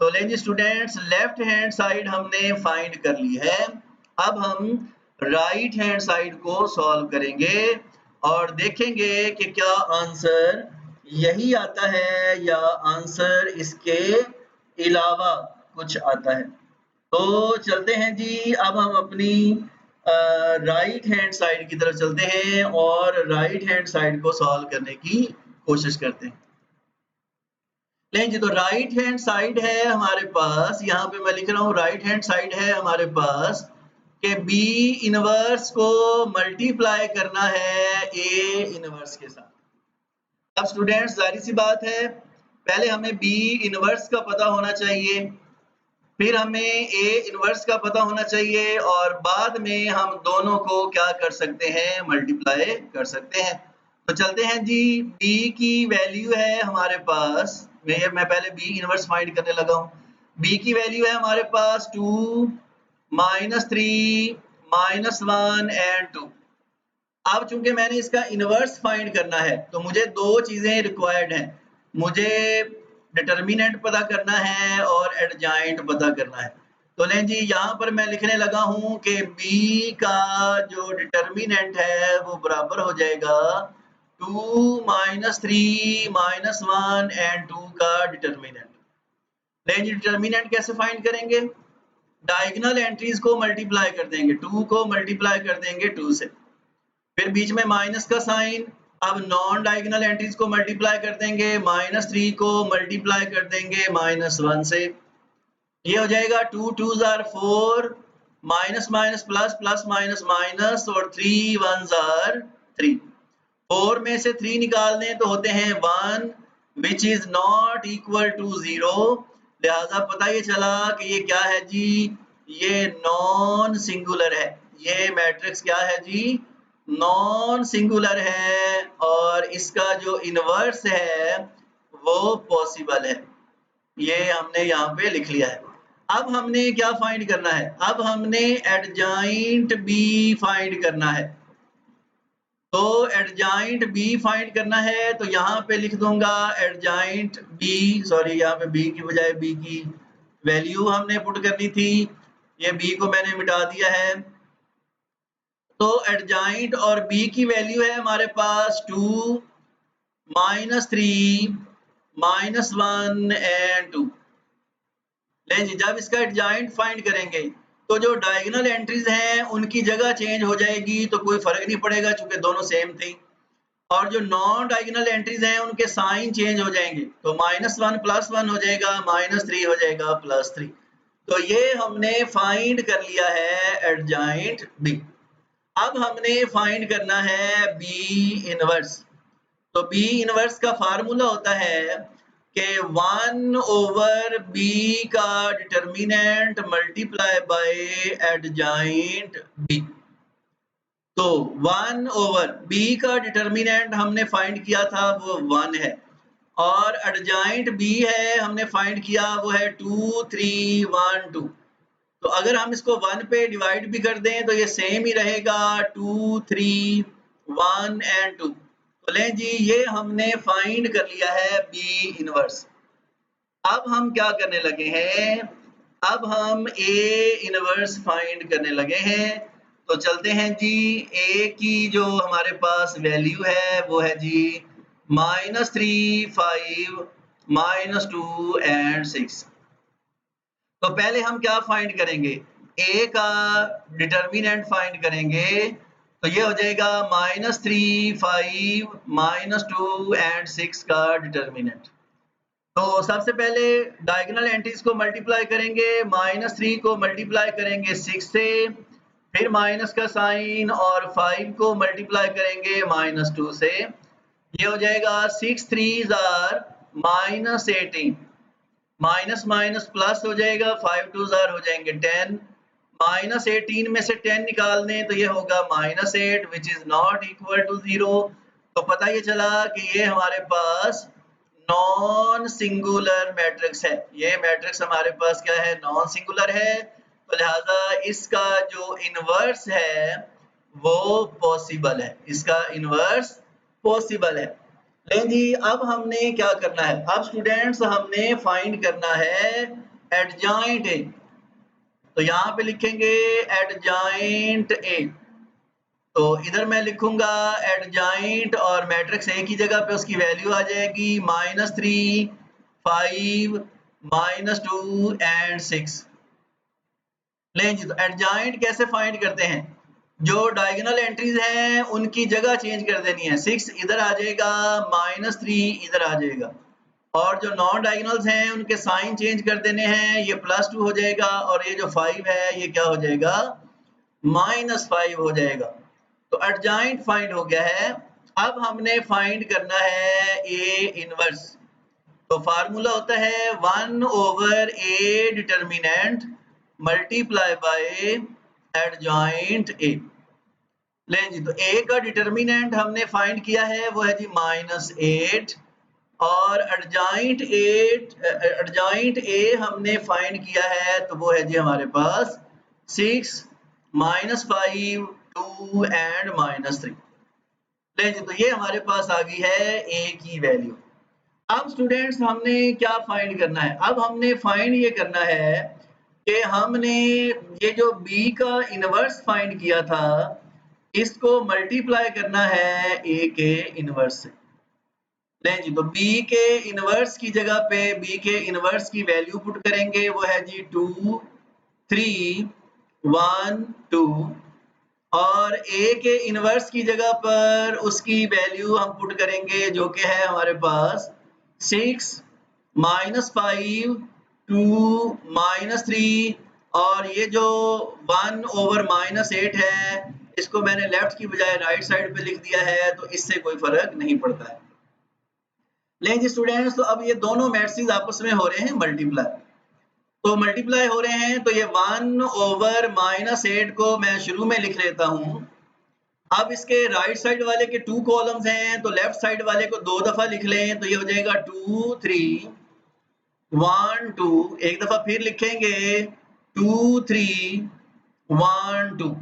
तो लें जी स्टूडेंट्स, लेफ्ट हैंड साइड हमने फाइंड कर ली है। अब हम राइट हैंड साइड को सॉल्व करेंगे और देखेंगे कि क्या आंसर यही आता है या आंसर इसके अलावा कुछ आता है। तो चलते हैं जी, अब हम अपनी राइट हैंड साइड की तरफ चलते हैं और राइट हैंड साइड को सॉल्व करने की कोशिश करते हैं। लें जी, तो राइट हैंड साइड है हमारे पास, यहाँ पे मैं लिख रहा हूँ राइट हैंड साइड है हमारे पास कि बी इनवर्स को मल्टीप्लाई करना है ए इनवर्स के साथ। अब स्टूडेंट्स जाहिर सी बात है, पहले हमें बी इनवर्स का पता होना चाहिए, फिर हमें ए इनवर्स का पता होना चाहिए और बाद में हम दोनों को क्या कर सकते हैं, मल्टीप्लाई कर सकते हैं। तो चलते हैं जी, b की वैल्यू है हमारे पास, मैं पहले b इनवर्स फाइंड करने लगा हूँ। b की वैल्यू है हमारे पास 2, -3, -1 एंड 2। अब चूंकि मैंने इसका इनवर्स फाइंड करना है तो मुझे दो चीजें रिक्वायर्ड हैं, मुझे डिटर्मिनेंट पता करना है और एडजॉइंट पता करना है। तो लें जी, यहाँ पर मैं लिखने लगा हूँ कि b का जो डिटर्मिनेंट है वो बराबर हो जाएगा 2, -3, -1 एंड 2 का डिटर्मिनेंट। लें जी, डिटर्मिनेंट कैसे फाइंड करेंगे, डायगोनल एंट्रीज को मल्टीप्लाई कर देंगे, 2 को मल्टीप्लाई कर देंगे 2 से, फिर बीच में माइनस का साइन। अब नॉन डायगोनल एंट्रीज को मल्टीप्लाई कर देंगे, -3 को मल्टीप्लाई कर देंगे -1 से, ये हो जाएगा 2 2s are 4, minus minus plus, plus minus minus और 3 1s are 3। 4 में से 3 निकाल दें तो होते हैं 1 which is not equal to 0। लिहाजा पता ये चला कि ये क्या है जी, ये नॉन सिंगुलर है। ये मैट्रिक्स क्या है जी? नॉन सिंगुलर है और इसका जो इनवर्स है वो पॉसिबल है। ये हमने यहाँ पे लिख लिया है। अब हमने क्या फाइंड करना है? अब हमने एडजॉइंट बी फाइंड करना है। तो एडजॉइंट बी फाइंड करना है तो यहाँ पे लिख दूंगा एडजॉइंट बी, सॉरी यहाँ पे बी की बजाय बी की वैल्यू हमने पुट करनी थी, ये बी को मैंने मिटा दिया है। तो एडजॉइंट और बी की वैल्यू है हमारे पास 2, -3, -1 एंड 2। ले जी, जब इसका एडजॉइंट फाइंड करेंगे तो जो डायगोनल एंट्रीज हैं उनकी जगह चेंज हो जाएगी, तो कोई फर्क नहीं पड़ेगा चूंकि दोनों सेम थी। और जो नॉन डायगोनल एंट्रीज हैं उनके साइन चेंज हो जाएंगे, तो -1 +1 हो जाएगा, -3 हो जाएगा +3। तो ये हमने फाइंड कर लिया है एडजॉइंट बी। अब हमने फाइंड करना है बी इनवर्स। तो बी इनवर्स का फार्मूला होता है कि 1/b का determinant multiply by adjoint B. तो 1/b का डिटर्मिनेंट हमने फाइंड किया था वो 1 है, और एडजॉइंट b है हमने फाइंड किया वो है 2, 3, 1, 2। तो अगर हम इसको 1 पे डिवाइड भी कर दें तो ये सेम ही रहेगा, 2, 3, 1 एंड 2। तो लें जी, ये हमने फाइंड कर लिया है बी इनवर्स। अब हम क्या करने लगे हैं? अब हम ए इनवर्स फाइंड करने लगे हैं। तो चलते हैं जी, ए की जो हमारे पास वैल्यू है वो है जी -3, 5, -2 एंड 6। तो पहले हम क्या फाइंड करेंगे? ए का डिटर्मिनेंट फाइंड करेंगे। तो ये हो जाएगा -3, 5, -2 एंड 6 का डिटर्मिनेंट। तो सबसे पहले डायगोनल एंट्रीज को मल्टीप्लाई करेंगे, -3 को मल्टीप्लाई करेंगे 6 से, फिर माइनस का साइन, और 5 को मल्टीप्लाई करेंगे -2 से। ये हो जाएगा 6 3s are -18, minus minus plus हो जाएगा, 5 2s आर हो जाएंगे 10, -18 में से 10 निकाल दें तो ये होगा -8 which is not equal to 0। तो पता ये चला कि ये हमारे पास नॉन सिंगुलर मैट्रिक्स है। ये मैट्रिक्स हमारे पास क्या है? नॉन सिंगुलर है। तो लिहाजा इसका जो इनवर्स है वो पॉसिबल है, इसका इनवर्स पॉसिबल है। लेकिन जी, अब हमने क्या करना है? अब स्टूडेंट्स हमने फाइंड करना है एडजॉइंट ए। तो यहाँ पे लिखेंगे एडजॉइंट ए। तो इधर मैं लिखूंगा एडजॉइंट और मैट्रिक्स ए की जगह पे उसकी वैल्यू आ जाएगी -3, 5, -2 एंड 6। लें जी, तो एडजॉइंट कैसे फाइंड करते हैं? जो डायगोनल एंट्रीज हैं उनकी जगह चेंज कर देनी है। 6 इधर आ जाएगा, -3 इधर आ जाएगा, और जो नॉन डायगोनल्स हैं उनके साइन चेंज कर देने हैं। ये +2 हो जाएगा और ये जो 5 है ये क्या हो जाएगा? -5 हो जाएगा। तो एडजॉइंट फाइंड हो गया है। अब हमने फाइंड करना है ए इनवर्स। तो फार्मूला होता है 1/a determinant multiply by adjoint ए। लें जी, तो ए का डिटर्मिनेंट हमने फाइंड किया है वो है जी -8, और एडजॉइंट ए हमने फाइंड किया है तो वो है जी हमारे पास 6, -5, 2 एंड -3। लें जी, तो ये हमारे पास आ गई है ए की वैल्यू। अब स्टूडेंट्स हमने क्या फाइंड करना है? अब हमने फाइंड ये करना है कि हमने ये जो b का इनवर्स फाइंड किया था इसको मल्टीप्लाई करना है a के इनवर्स से। लें जी, तो b के इनवर्स की जगह पे b के इनवर्स की वैल्यू पुट करेंगे वो है जी 2, 3, 1, 2, और a के इनवर्स की जगह पर उसकी वैल्यू हम पुट करेंगे जो कि है हमारे पास 6, -5, 2, -3, और ये जो 1/-8 है इसको मैंने लेफ्ट की बजाय राइट साइड पे लिख दिया है, तो इससे कोई फर्क नहीं पड़ता है। लेकिन जी स्टूडेंट्स, तो अब ये दोनों मैट्रिक्स आपस में हो रहे हैं मल्टीप्लाई। तो मल्टीप्लाई हो रहे हैं, तो ये 1/-8 को मैं शुरू में लिख लेता हूं। अब इसके राइट साइड वाले के 2 कॉलम्स हैं, तो लेफ्ट साइड वाले को 2 दफा लिख लें, तो ये हो जाएगा 2 3 1 2। एक दफा फिर लिखेंगे 2 3 1 2,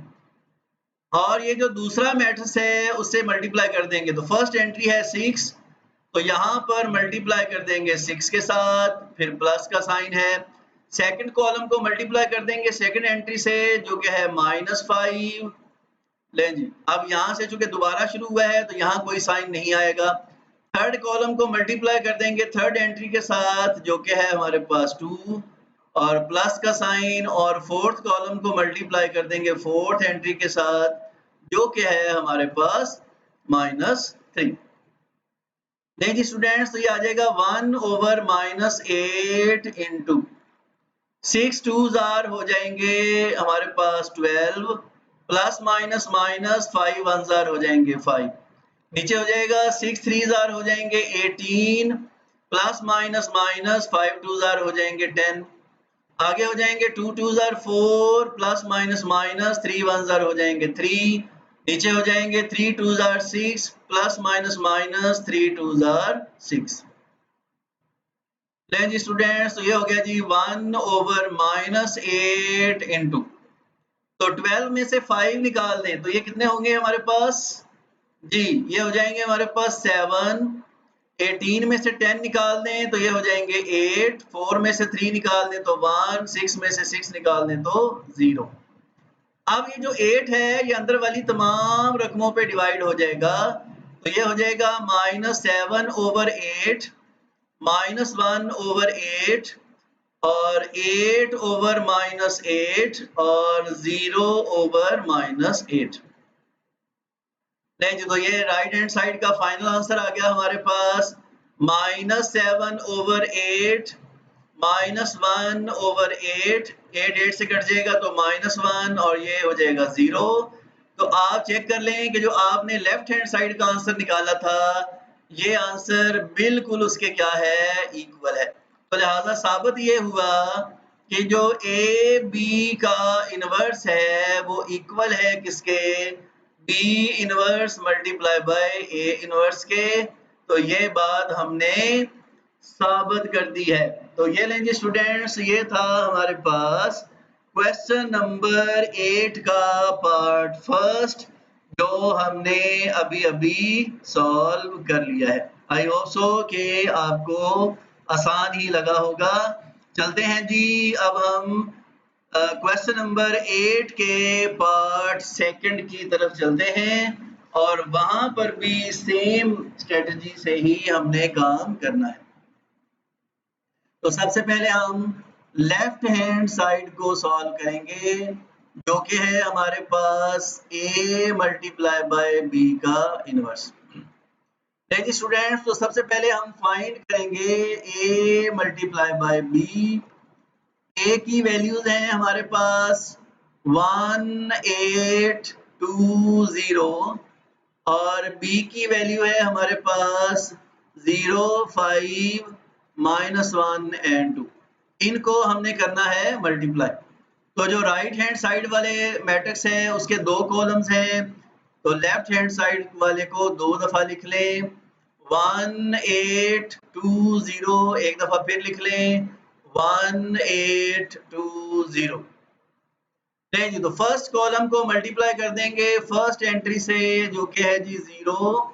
और ये जो दूसरा मैट्रिक्स है उससे मल्टीप्लाई कर देंगे। तो फर्स्ट एंट्री है 6, तो यहाँ पर मल्टीप्लाई कर देंगे 6 के साथ, फिर प्लस का साइन है। सेकंड कॉलम को मल्टीप्लाई कर देंगे सेकंड एंट्री से, जो कि है -5। ले जी, अब यहाँ से चूंकि दोबारा शुरू हुआ है तो यहाँ कोई साइन नहीं आएगा। थर्ड कॉलम को मल्टीप्लाई कर देंगे थर्ड एंट्री के साथ, जो कि है हमारे पास 2 और प्लस का साइन, और फोर्थ कॉलम को मल्टीप्लाई कर देंगे फोर्थ एंट्री के साथ, जो कि है हमारे पास -3। नहीं जी स्टूडेंट्स, तो ये आ जाएगा 1/-8 इंटू 6 2s हो जाएंगे हमारे पास 12, प्लस माइनस माइनस 5 1s हो जाएंगे 5। नीचे हो जाएगा 6 3s हो जाएंगे 18, प्लस माइनस माइनस 5 2s हो जाएंगे 10। आगे हो जाएंगे 2 2s 4, plus minus minus 3 1s हो जाएंगे 3। नीचे हो जाएंगे 3 2s 6, plus minus minus 3 2s 6। लें जी स्टूडेंट्स, तो ये हो गया जी 1/-8 इंटू, तो 12 में से 5 निकाल दें तो ये कितने होंगे हमारे पास जी, ये हो जाएंगे हमारे पास 7। 18 में से 10 निकाल दें तो ये हो जाएंगे 8। 4 में से 3 निकाल दें तो 1। 6 में से 6 निकाल दें तो 0। अब ये जो 8 है ये अंदर वाली तमाम रकमों पे डिवाइड हो जाएगा, तो ये हो जाएगा -7/8 -1/8 और 8/-8 और 0/-8। नहीं जी, तो ये राइट हैंड साइड का फाइनल आंसर आ गया हमारे पास -7/8 -1/8। 8 8 से कट जाएगा तो -1 और ये हो जाएगा 0। तो आप चेक कर लें कि जो आपने लेफ्ट हैंड साइड का आंसर निकाला था ये आंसर बिल्कुल उसके क्या है, इक्वल है। तो लिहाजा साबित ये हुआ कि जो ए बी का इनवर्स है वो इक्वल है किसके, B inverse multiply by A inverse के। तो ये बात हमने साबित कर दी है। तो ये लेंगे स्टूडेंट्स, ये था हमारे पास क्वेश्चन नंबर 8 का पार्ट फर्स्ट, जो हमने अभी अभी सॉल्व कर लिया है। आई होप सो कि आपको आसान ही लगा होगा। चलते हैं जी, अब हम क्वेश्चन नंबर 8 के पार्ट सेकंड की तरफ चलते हैं, और वहां पर भी सेम स्ट्रेटजी से ही हमने काम करना है। तो सबसे पहले हम लेफ्ट हैंड साइड को सॉल्व करेंगे, जो कि है हमारे पास a मल्टीप्लाई बाय b का इनवर्स। देखिए स्टूडेंट्स, तो सबसे पहले हम फाइंड करेंगे a multiply by b। a की वैल्यूज हैं हमारे पास 1820 और b की वैल्यू है हमारे पास 0 5 -1 and 2। इनको हमने करना है मल्टीप्लाई। तो जो राइट हैंड साइड वाले मैट्रिक्स है उसके 2 कॉलम्स हैं, तो लेफ्ट हैंड साइड वाले को 2 दफा लिख लें, 1820। एक दफा फिर लिख लें 1820। नहीं जी, तो फर्स्ट कॉलम को मल्टीप्लाई कर देंगे फर्स्ट एंट्री से, जो कि है जी 0,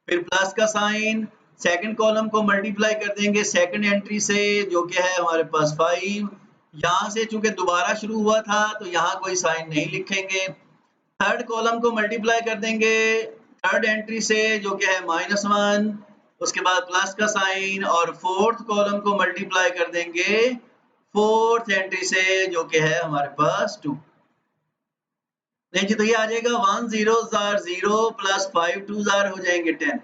फिर प्लस का साइन। सेकंड कॉलम को मल्टीप्लाई कर देंगे सेकंड एंट्री से, जो कि है हमारे पास 5। यहाँ से चूंकि दोबारा शुरू हुआ था तो यहाँ कोई साइन नहीं लिखेंगे। थर्ड कॉलम को मल्टीप्लाई कर देंगे थर्ड एंट्री से, जो कि है -1, उसके बाद प्लस का साइन, और फोर्थ कॉलम को मल्टीप्लाई कर देंगे फोर्थ एंट्री से, जो कि है हमारे पास 2। नहीं जी, तो ये आ जाएगा 1 0s 0 प्लस 5 2s हो जाएंगे 10।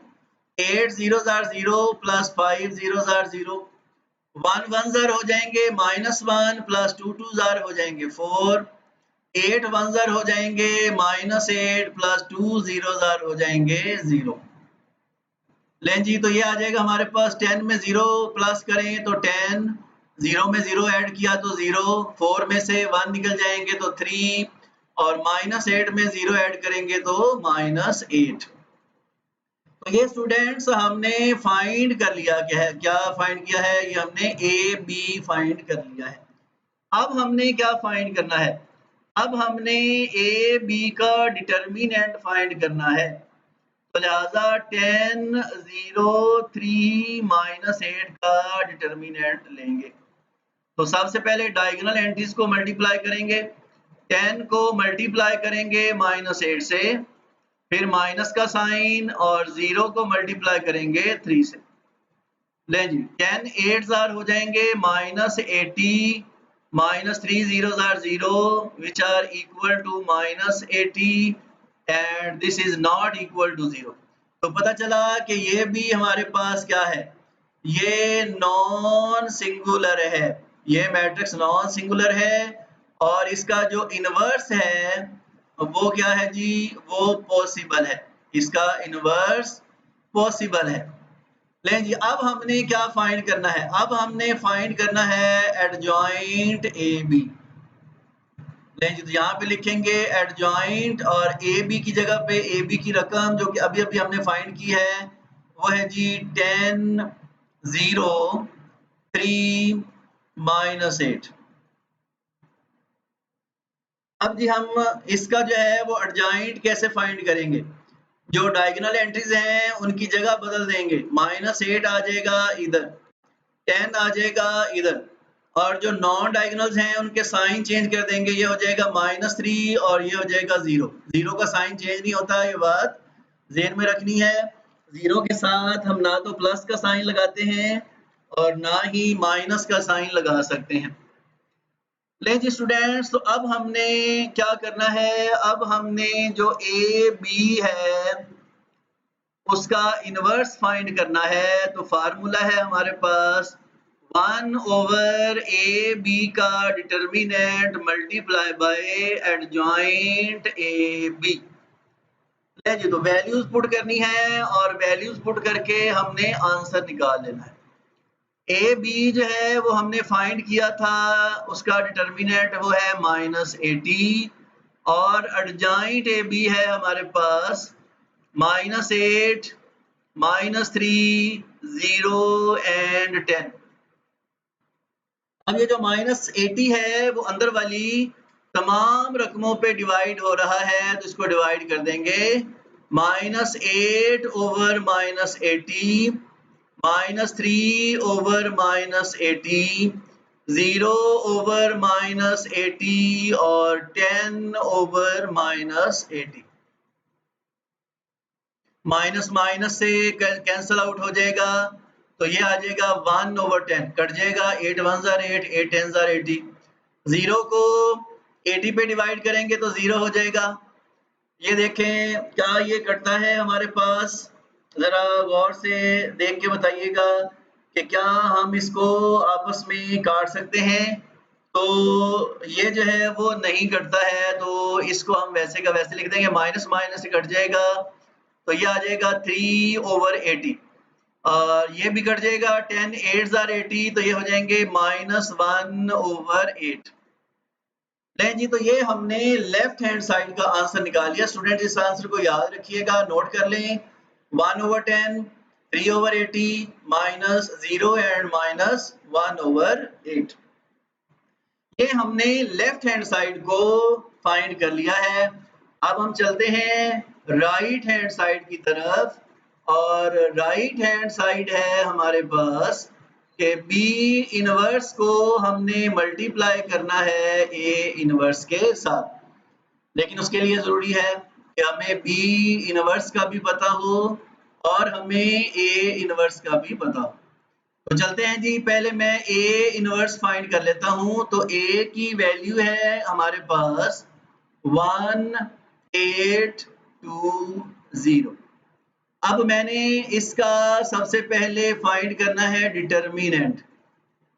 8 0s 0 प्लस 5 0s 0। 1 1s हो जाएंगे -1 प्लस 2 2s हो जाएंगे 4। 8 1s हो जाएंगे -8 प्लस 2 0s हो जाएंगे 0। लें जी, तो ये आ जाएगा हमारे पास 10 में 0 प्लस करें तो 10, 0 में 0 ऐड किया तो 0, 4 में से 1 निकल जाएंगे तो 3 और -8 में 0 ऐड करेंगे तो -8। तो ये स्टूडेंट्स हमने फाइंड कर लिया। क्या फाइंड किया है? ये हमने ए बी फाइंड कर लिया है। अब हमने क्या फाइंड करना है? अब हमने ए बी का डिटर्मिनेंट फाइंड करना है। तो लिहाजा 10 0 3 -8 का डिटर्मिनेंट लेंगे। तो सबसे पहले डायगोनल एंट्रीज को मल्टीप्लाई करेंगे। 10 को मल्टीप्लाई करेंगे -8 से, फिर माइनस का साइन और 0 को मल्टीप्लाई करेंगे 3 से। ले जी 10 8 हो जाएंगे -80 -3 zeros are 0 which are equal to -80 and this is not equal to 0। तो पता चला कि ये भी हमारे पास क्या है? ये नॉन सिंगुलर है। ये मैट्रिक्स नॉन सिंगुलर है और इसका जो इनवर्स है वो क्या है जी? वो पॉसिबल है। इसका इनवर्स पॉसिबल है। लें जी अब हमने क्या फाइंड करना है? अब हमने फाइंड करना है एडजॉइंट ए बी। लें जी तो यहाँ पे लिखेंगे एडजॉइंट और ए बी की जगह पे ए बी की रकम जो कि अभी अभी हमने फाइंड की है वो है जी 10 0 3 -8। अब जी हम इसका जो है वो एडजॉइंट कैसे फाइंड करेंगे? जो डायगोनल एंट्रीज हैं उनकी जगह बदल देंगे। -8 आ जाएगा इधर, 10 आ जाएगा इधर और जो नॉन डायगोनल्स हैं उनके साइन चेंज कर देंगे। ये हो जाएगा -3 और ये हो जाएगा 0। 0 का साइन चेंज नहीं होता, ये बात ज़हन में रखनी है। 0 के साथ हम ना तो प्लस का साइन लगाते हैं और ना ही माइनस का साइन लगा सकते हैं। लें जी स्टूडेंट्स तो अब हमने क्या करना है? अब हमने जो ए बी है उसका इनवर्स फाइंड करना है। तो फार्मूला है हमारे पास 1/AB का determinant multiply by adjoint AB। जी तो वैल्यूज पुट करनी है और वैल्यूज पुट करके हमने आंसर निकाल लेना है। ए बी जो है वो हमने फाइंड किया था, उसका डिटर्मिनेंट वो है -80 और एडजॉइंट ए बी है हमारे पास -8 -3 0 एंड 10। अब ये जो -80 है वो अंदर वाली तमाम रकमों पे डिवाइड हो रहा है तो इसको डिवाइड कर देंगे। -8 ओवर -80 -3 ओवर -80 0 ओवर -80 और 10 ओवर -80। माइनस माइनस से कैंसल आउट हो जाएगा तो ये आ जाएगा 1/10 कट जाएगा। 8 1 8 8 10 80। 0 को 80 पे डिवाइड करेंगे तो 0 हो जाएगा। ये देखें क्या ये कटता है हमारे पास? जरा गौर से देख के बताइएगा कि क्या हम इसको आपस में काट सकते हैं? तो ये जो है वो नहीं कटता है तो इसको हम वैसे का वैसे लिख देंगे। माइनस माइनस से कट जाएगा तो ये आ जाएगा 3/80 और ये भी कट जाएगा। 10 8 80 तो ये हो जाएंगे -1/8। लें जी तो ये हमने लेफ्ट हैंड साइड का आंसर निकाल लिया। स्टूडेंट इस आंसर को याद रखिएगा, नोट कर लें। 1/10 3/80 -0 एंड -1/8। ये हमने लेफ्ट हैंड साइड को फाइंड कर लिया है। अब हम चलते हैं राइट हैंड साइड की तरफ और राइट हैंड साइड है हमारे पास कि बी इनवर्स को हमने मल्टीप्लाई करना है ए इनवर्स के साथ। लेकिन उसके लिए जरूरी है कि हमें बी इनवर्स का भी पता हो और हमें ए इनवर्स का भी पता हो। तो चलते हैं जी, पहले मैं ए इनवर्स फाइंड कर लेता हूं। तो ए की वैल्यू है हमारे पास 1820। अब मैंने इसका सबसे पहले फाइंड करना है डिटर्मिनेंट।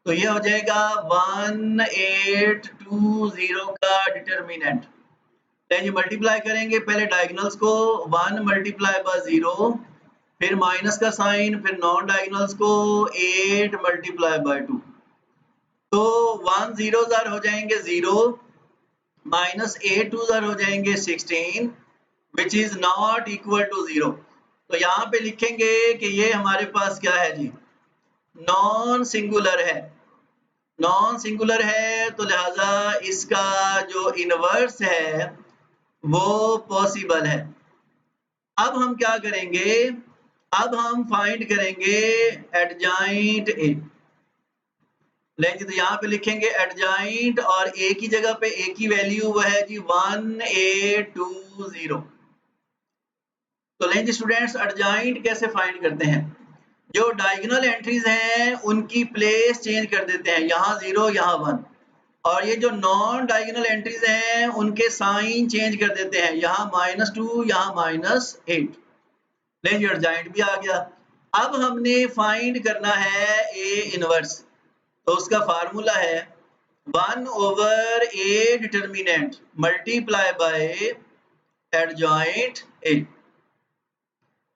तो ये हो जाएगा 1820 का डिटर्मिनेंट। ये मल्टीप्लाई करेंगे पहले डायगोनल्स को। 1 मल्टीप्लाई बाय 0 फिर माइनस का साइन, फिर नॉन डायगोनल्स को 8 मल्टीप्लाई बाय 2। तो 1 0 ज़ार हो जाएंगे 0, माइनस 8 2 ज़ार हो जाएंगे 16, which is not equal to 0। तो यहाँ पे लिखेंगे कि ये हमारे पास क्या है जी, नॉन सिंगुलर है। नॉन सिंगुलर है तो लिहाजा इसका जो इनवर्स है वो पॉसिबल है। अब हम क्या करेंगे, अब हम फाइंड करेंगे एडजॉइंट ए। लेंगे तो यहाँ पे लिखेंगे एडजॉइंट और ए की जगह पे ए की वैल्यू वो है जी 1820। तो लेंगे स्टूडेंट्स एडजॉइंट कैसे फाइंड करते हैं, जो डायगोनल एंट्रीज हैं उनकी प्लेस चेंज कर देते हैं, यहाँ 0 यहाँ 1, और ये जो नॉन डायगोनल एंट्रीज हैं उनके साइन चेंज कर देते हैं, यहाँ -2 यहाँ -8। लेंगे एडजॉइंट भी आ गया। अब हमने फाइंड करना है ए इनवर्स, तो उसका फार्मूला है 1/a determinant multiply by adjoint ए।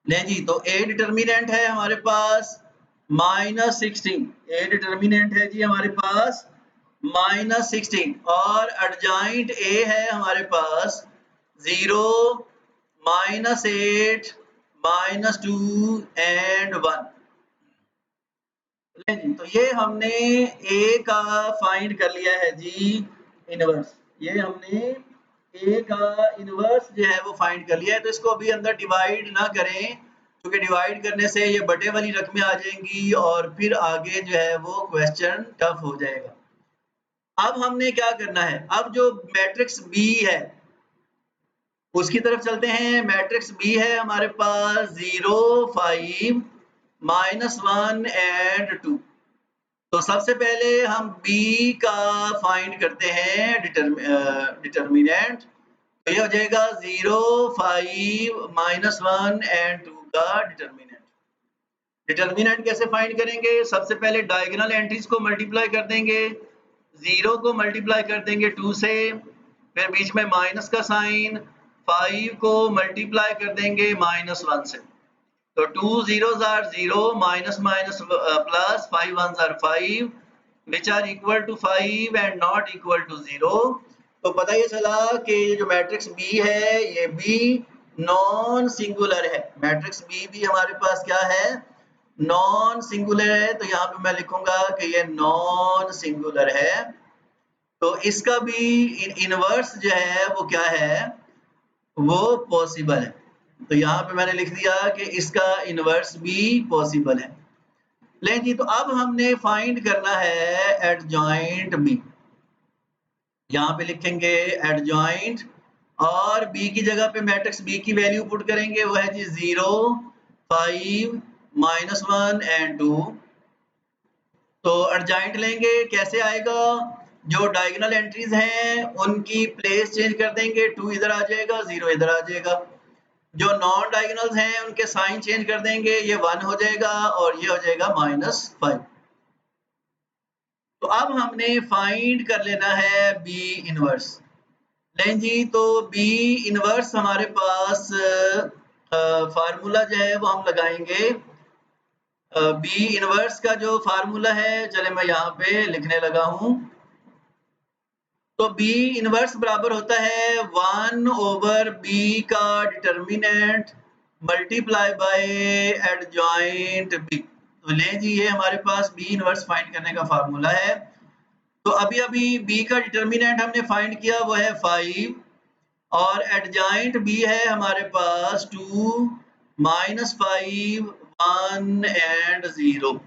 नहीं जी, तो ए डिटर्मिनेंट है हमारे पास -16, ए डिटर्मिनेंट है जी हमारे पास -16 और एडजॉइंट ए है हमारे पास 0 -8 -2 एंड 1। जी, तो ये हमने ए का फाइंड कर लिया है जी इनवर्स, ये हमने ए का इनवर्स जो है वो फाइंड कर लिया है। तो इसको अभी अंदर डिवाइड ना करें, क्योंकि डिवाइड करने से ये बटे वाली रकमें आ जाएंगी और फिर आगे जो है वो क्वेश्चन टफ हो जाएगा। अब हमने क्या करना है, अब जो मैट्रिक्स बी है उसकी तरफ चलते हैं। मैट्रिक्स बी है हमारे पास 0 5 -1 एंड 2। तो सबसे पहले हम b का फाइंड करते हैं डिटर्मिनेंट, तो ये हो जाएगा 0 5 -1 एंड 2 का डिटर्मिनेंट। डिटर्मिनेंट कैसे फाइंड करेंगे, सबसे पहले डायगोनल एंट्रीज को मल्टीप्लाई कर देंगे, 0 को मल्टीप्लाई कर देंगे 2 से, फिर बीच में माइनस का साइन, 5 को मल्टीप्लाई कर देंगे -1 से, तो 2 zeros are 0 minus minus plus 5 ones are 5 which are equal to 5 and not equal to 0। तो पता ये चला कि ये जो मैट्रिक्स बी है ये बी नॉन सिंगुलर है। मैट्रिक्स बी भी हमारे पास क्या है, नॉन सिंगुलर है। तो यहाँ पे मैं लिखूंगा कि ये नॉन सिंगुलर है, तो इसका भी इनवर्स जो है वो क्या है, वो पॉसिबल है। तो यहाँ पे मैंने लिख दिया कि इसका इनवर्स भी पॉसिबल है। लेकिन जी, तो अब हमने फाइंड करना है एडजॉइंट बी। यहाँ पे लिखेंगे एडजॉइंट और बी की जगह पे मैट्रिक्स बी की वैल्यू पुट करेंगे, वो है जी 0 5 -1 एंड 2। तो एडजॉइंट लेंगे, कैसे आएगा, जो डायगोनल एंट्रीज हैं उनकी प्लेस चेंज कर देंगे, 2 इधर आ जाएगा 0 इधर आ जाएगा, जो नॉन डायगोनल्स हैं उनके साइन चेंज कर देंगे, ये 1 हो जाएगा और ये हो जाएगा -5। तो अब हमने फाइंड कर लेना है बी इनवर्स। लें जी, तो बी इनवर्स हमारे पास फार्मूला जो है वो हम लगाएंगे। बी इनवर्स का जो फार्मूला है, चले मैं यहाँ पे लिखने लगा हूँ। तो बी इनवर्स बराबर होता है 1/b का determinant multiply by adjoint B. तो ले जी, ये हमारे पास बी इनवर्स फाइंड करने का फार्मूला है। तो अभी अभी बी का डिटर्मिनेंट हमने फाइंड किया, वो है 5 और एडजॉइंट बी है हमारे पास 2 -5 1 एंड 0।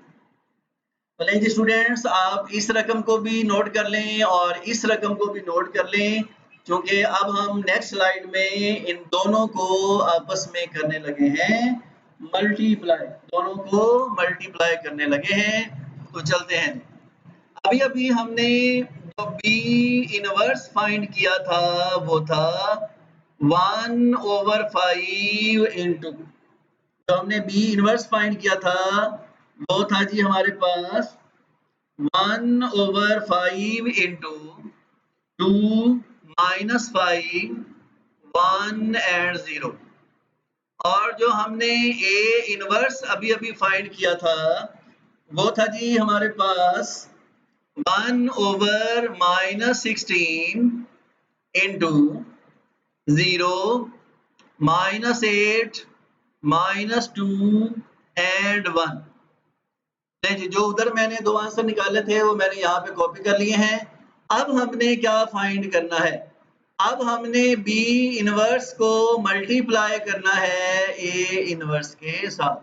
भले जी स्टूडेंट्स, आप इस रकम को भी नोट कर लें और इस रकम को भी नोट कर लें, क्योंकि अब हम नेक्स्ट स्लाइड में इन दोनों को आपस में करने लगे हैं मल्टीप्लाई, दोनों को मल्टीप्लाई करने लगे हैं। तो चलते हैं, अभी अभी हमने जो बी इनवर्स फाइंड किया था वो था 1/5 इंटू, तो हमने बी इनवर्स फाइंड किया था वो था जी हमारे पास 1/5 इंटू 2 -5 1 एंड 0। और जो हमने ए इनवर्स अभी अभी फाइंड किया था वो था जी हमारे पास 1/-16 into 0, -8, -2 and 1। जी, जो उधर मैंने 2 आंसर निकाले थे वो मैंने यहाँ पे कॉपी कर लिए हैं। अब हमने क्या फाइंड करना है? अब हमने बी इनवर्स को मल्टीप्लाई करना है ए इनवर्स के साथ।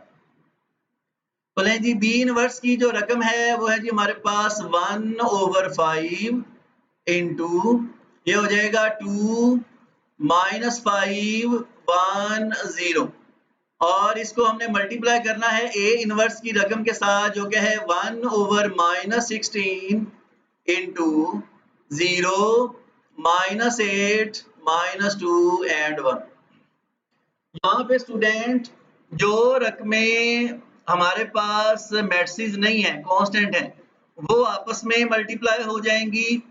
तो लें जी, बी इनवर्स की जो रकम है वो है जी हमारे पास 1/5 इंटू ये हो जाएगा 2 -5 1 0 और इसको हमने मल्टीप्लाई करना है ए इनवर्स की रकम के साथ जो क्या है 1/-16 इंटू 0 -8 -2 and 1। यहाँ पे स्टूडेंट जो रकमें हमारे पास मैट्रिसेस नहीं है, कांस्टेंट है, वो आपस में मल्टीप्लाई हो जाएंगी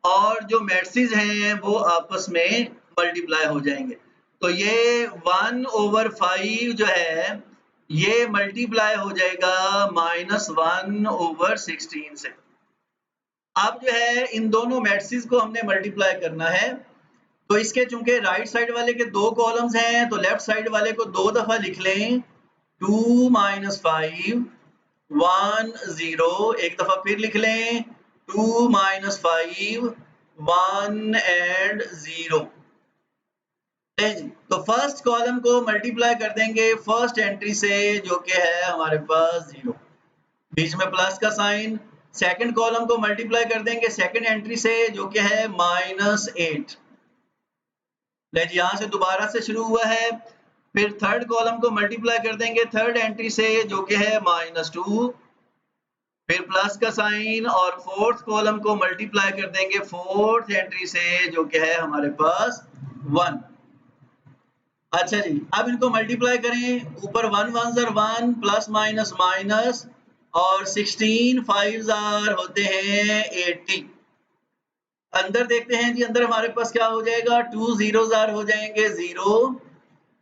और जो मैट्रिसेस हैं वो आपस में मल्टीप्लाई हो जाएंगे। तो ये 1/5 जो है ये मल्टीप्लाई हो जाएगा -1/16 से। अब जो है इन दोनों मैट्रिसेस को हमने मल्टीप्लाई करना है। तो इसके चूंकि राइट साइड वाले के 2 कॉलम्स हैं तो लेफ्ट साइड वाले को 2 दफा लिख लें। 2 - 5 1 0 एक दफा फिर लिख लें 2 - 5 1 and 0। तो फर्स्ट कॉलम को मल्टीप्लाई कर देंगे फर्स्ट एंट्री से जो कि है हमारे पास 0, बीच में प्लस का साइन। सेकंड कॉलम को मल्टीप्लाई कर देंगे सेकंड एंट्री से जो कि है -8। यहाँ से दोबारा से शुरू हुआ है। फिर थर्ड कॉलम को मल्टीप्लाई कर देंगे थर्ड एंट्री से जो कि है -2, फिर प्लस का साइन और फोर्थ कॉलम को मल्टीप्लाई कर देंगे फोर्थ एंट्री से जो कि है हमारे पास 1। अच्छा जी, अब इनको मल्टीप्लाई करें, ऊपर 1 1s are 1 plus minus minus और 16 5s are होते हैं 80। अंदर देखते हैं जी, अंदर हमारे पास क्या हो जाएगा 2 zeros are हो जाएंगे 0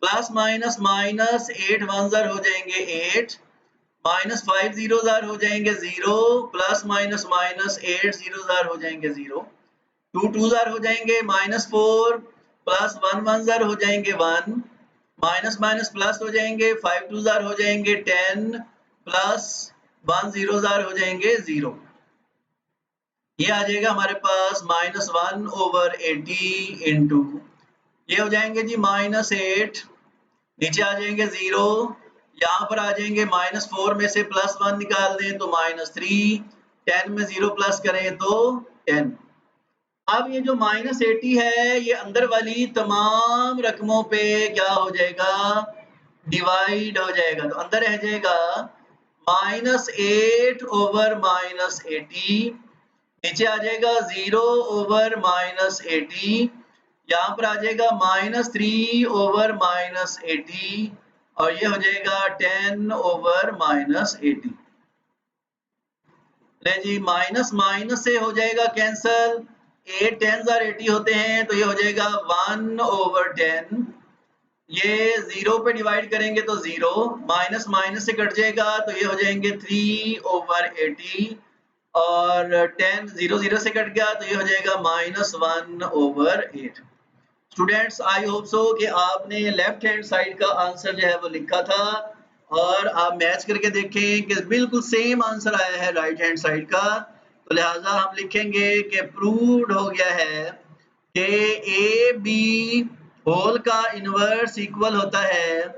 plus minus minus 8 1s are हो जाएंगे 8 माइनस 5 zeros are हो जाएंगे 0 plus minus minus 8 zeros are हो जाएंगे 0 2 2s are हो जाएंगे -4 प्लस 1 1s are हो जाएंगे 1 माइनस माइनस प्लस हो जाएंगे 5 2s are हो जाएंगे 10 प्लस 1 zeros are हो जाएंगे 0। ये आ जाएगा हमारे पास -1/80 इंटू ये हो जाएंगे जी -8, नीचे आ जाएंगे 0, यहाँ पर आ जाएंगे -4 में से +1 निकाल दें तो -3, 10 में 0 प्लस करें तो 10। अब ये जो -80 है ये अंदर वाली तमाम रकमों पे क्या हो जाएगा डिवाइड हो जाएगा, तो अंदर रह जाएगा -8/-80, नीचे आ जाएगा 0/-80, यहाँ पर आ जाएगा -3/-80 और ये हो जाएगा 10/-80। ले जी, माइनस माइनस से हो जाएगा कैंसल, 8 10s are 80 होते हैं तो ये हो जाएगा 1/10। ये 0 पे डिवाइड करेंगे तो 0, माइनस माइनस से कट जाएगा तो ये हो जाएंगे 3/80 और 10 0 0 से कट गया तो ये हो जाएगा -1/8। स्टूडेंट्स, आई होप सो कि आपने लेफ्ट हैंड साइड का आंसर जो है वो लिखा था और आप मैच करके देखें कि बिल्कुल सेम आंसर आया है राइट हैंड साइड का। तो लिहाजा हम लिखेंगे कि प्रूव्ड हो गया है कि ए बी होल का इनवर्स इक्वल होता है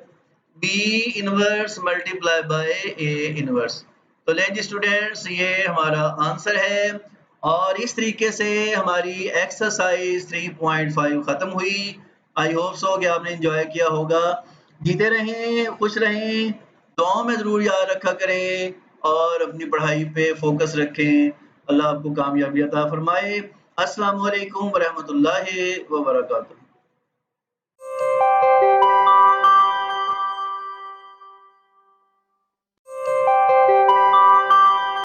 B inverse multiply by A inverse. तो लें जी स्टूडेंट्स, ये हमारा आंसर है और इस तरीके से हमारी एक्सरसाइज 3.5 खत्म हुई। आई होप सो कि आपने एंजॉय किया होगा। जीते रहें, खुश रहें, दुआओं में ज़रूर याद रखा करें और अपनी पढ़ाई पे फोकस रखें। अल्लाह आपको कामयाबी अता फरमाए। अस्सलामु अलैकुम व रहमतुल्लाहि व बरकातुहू।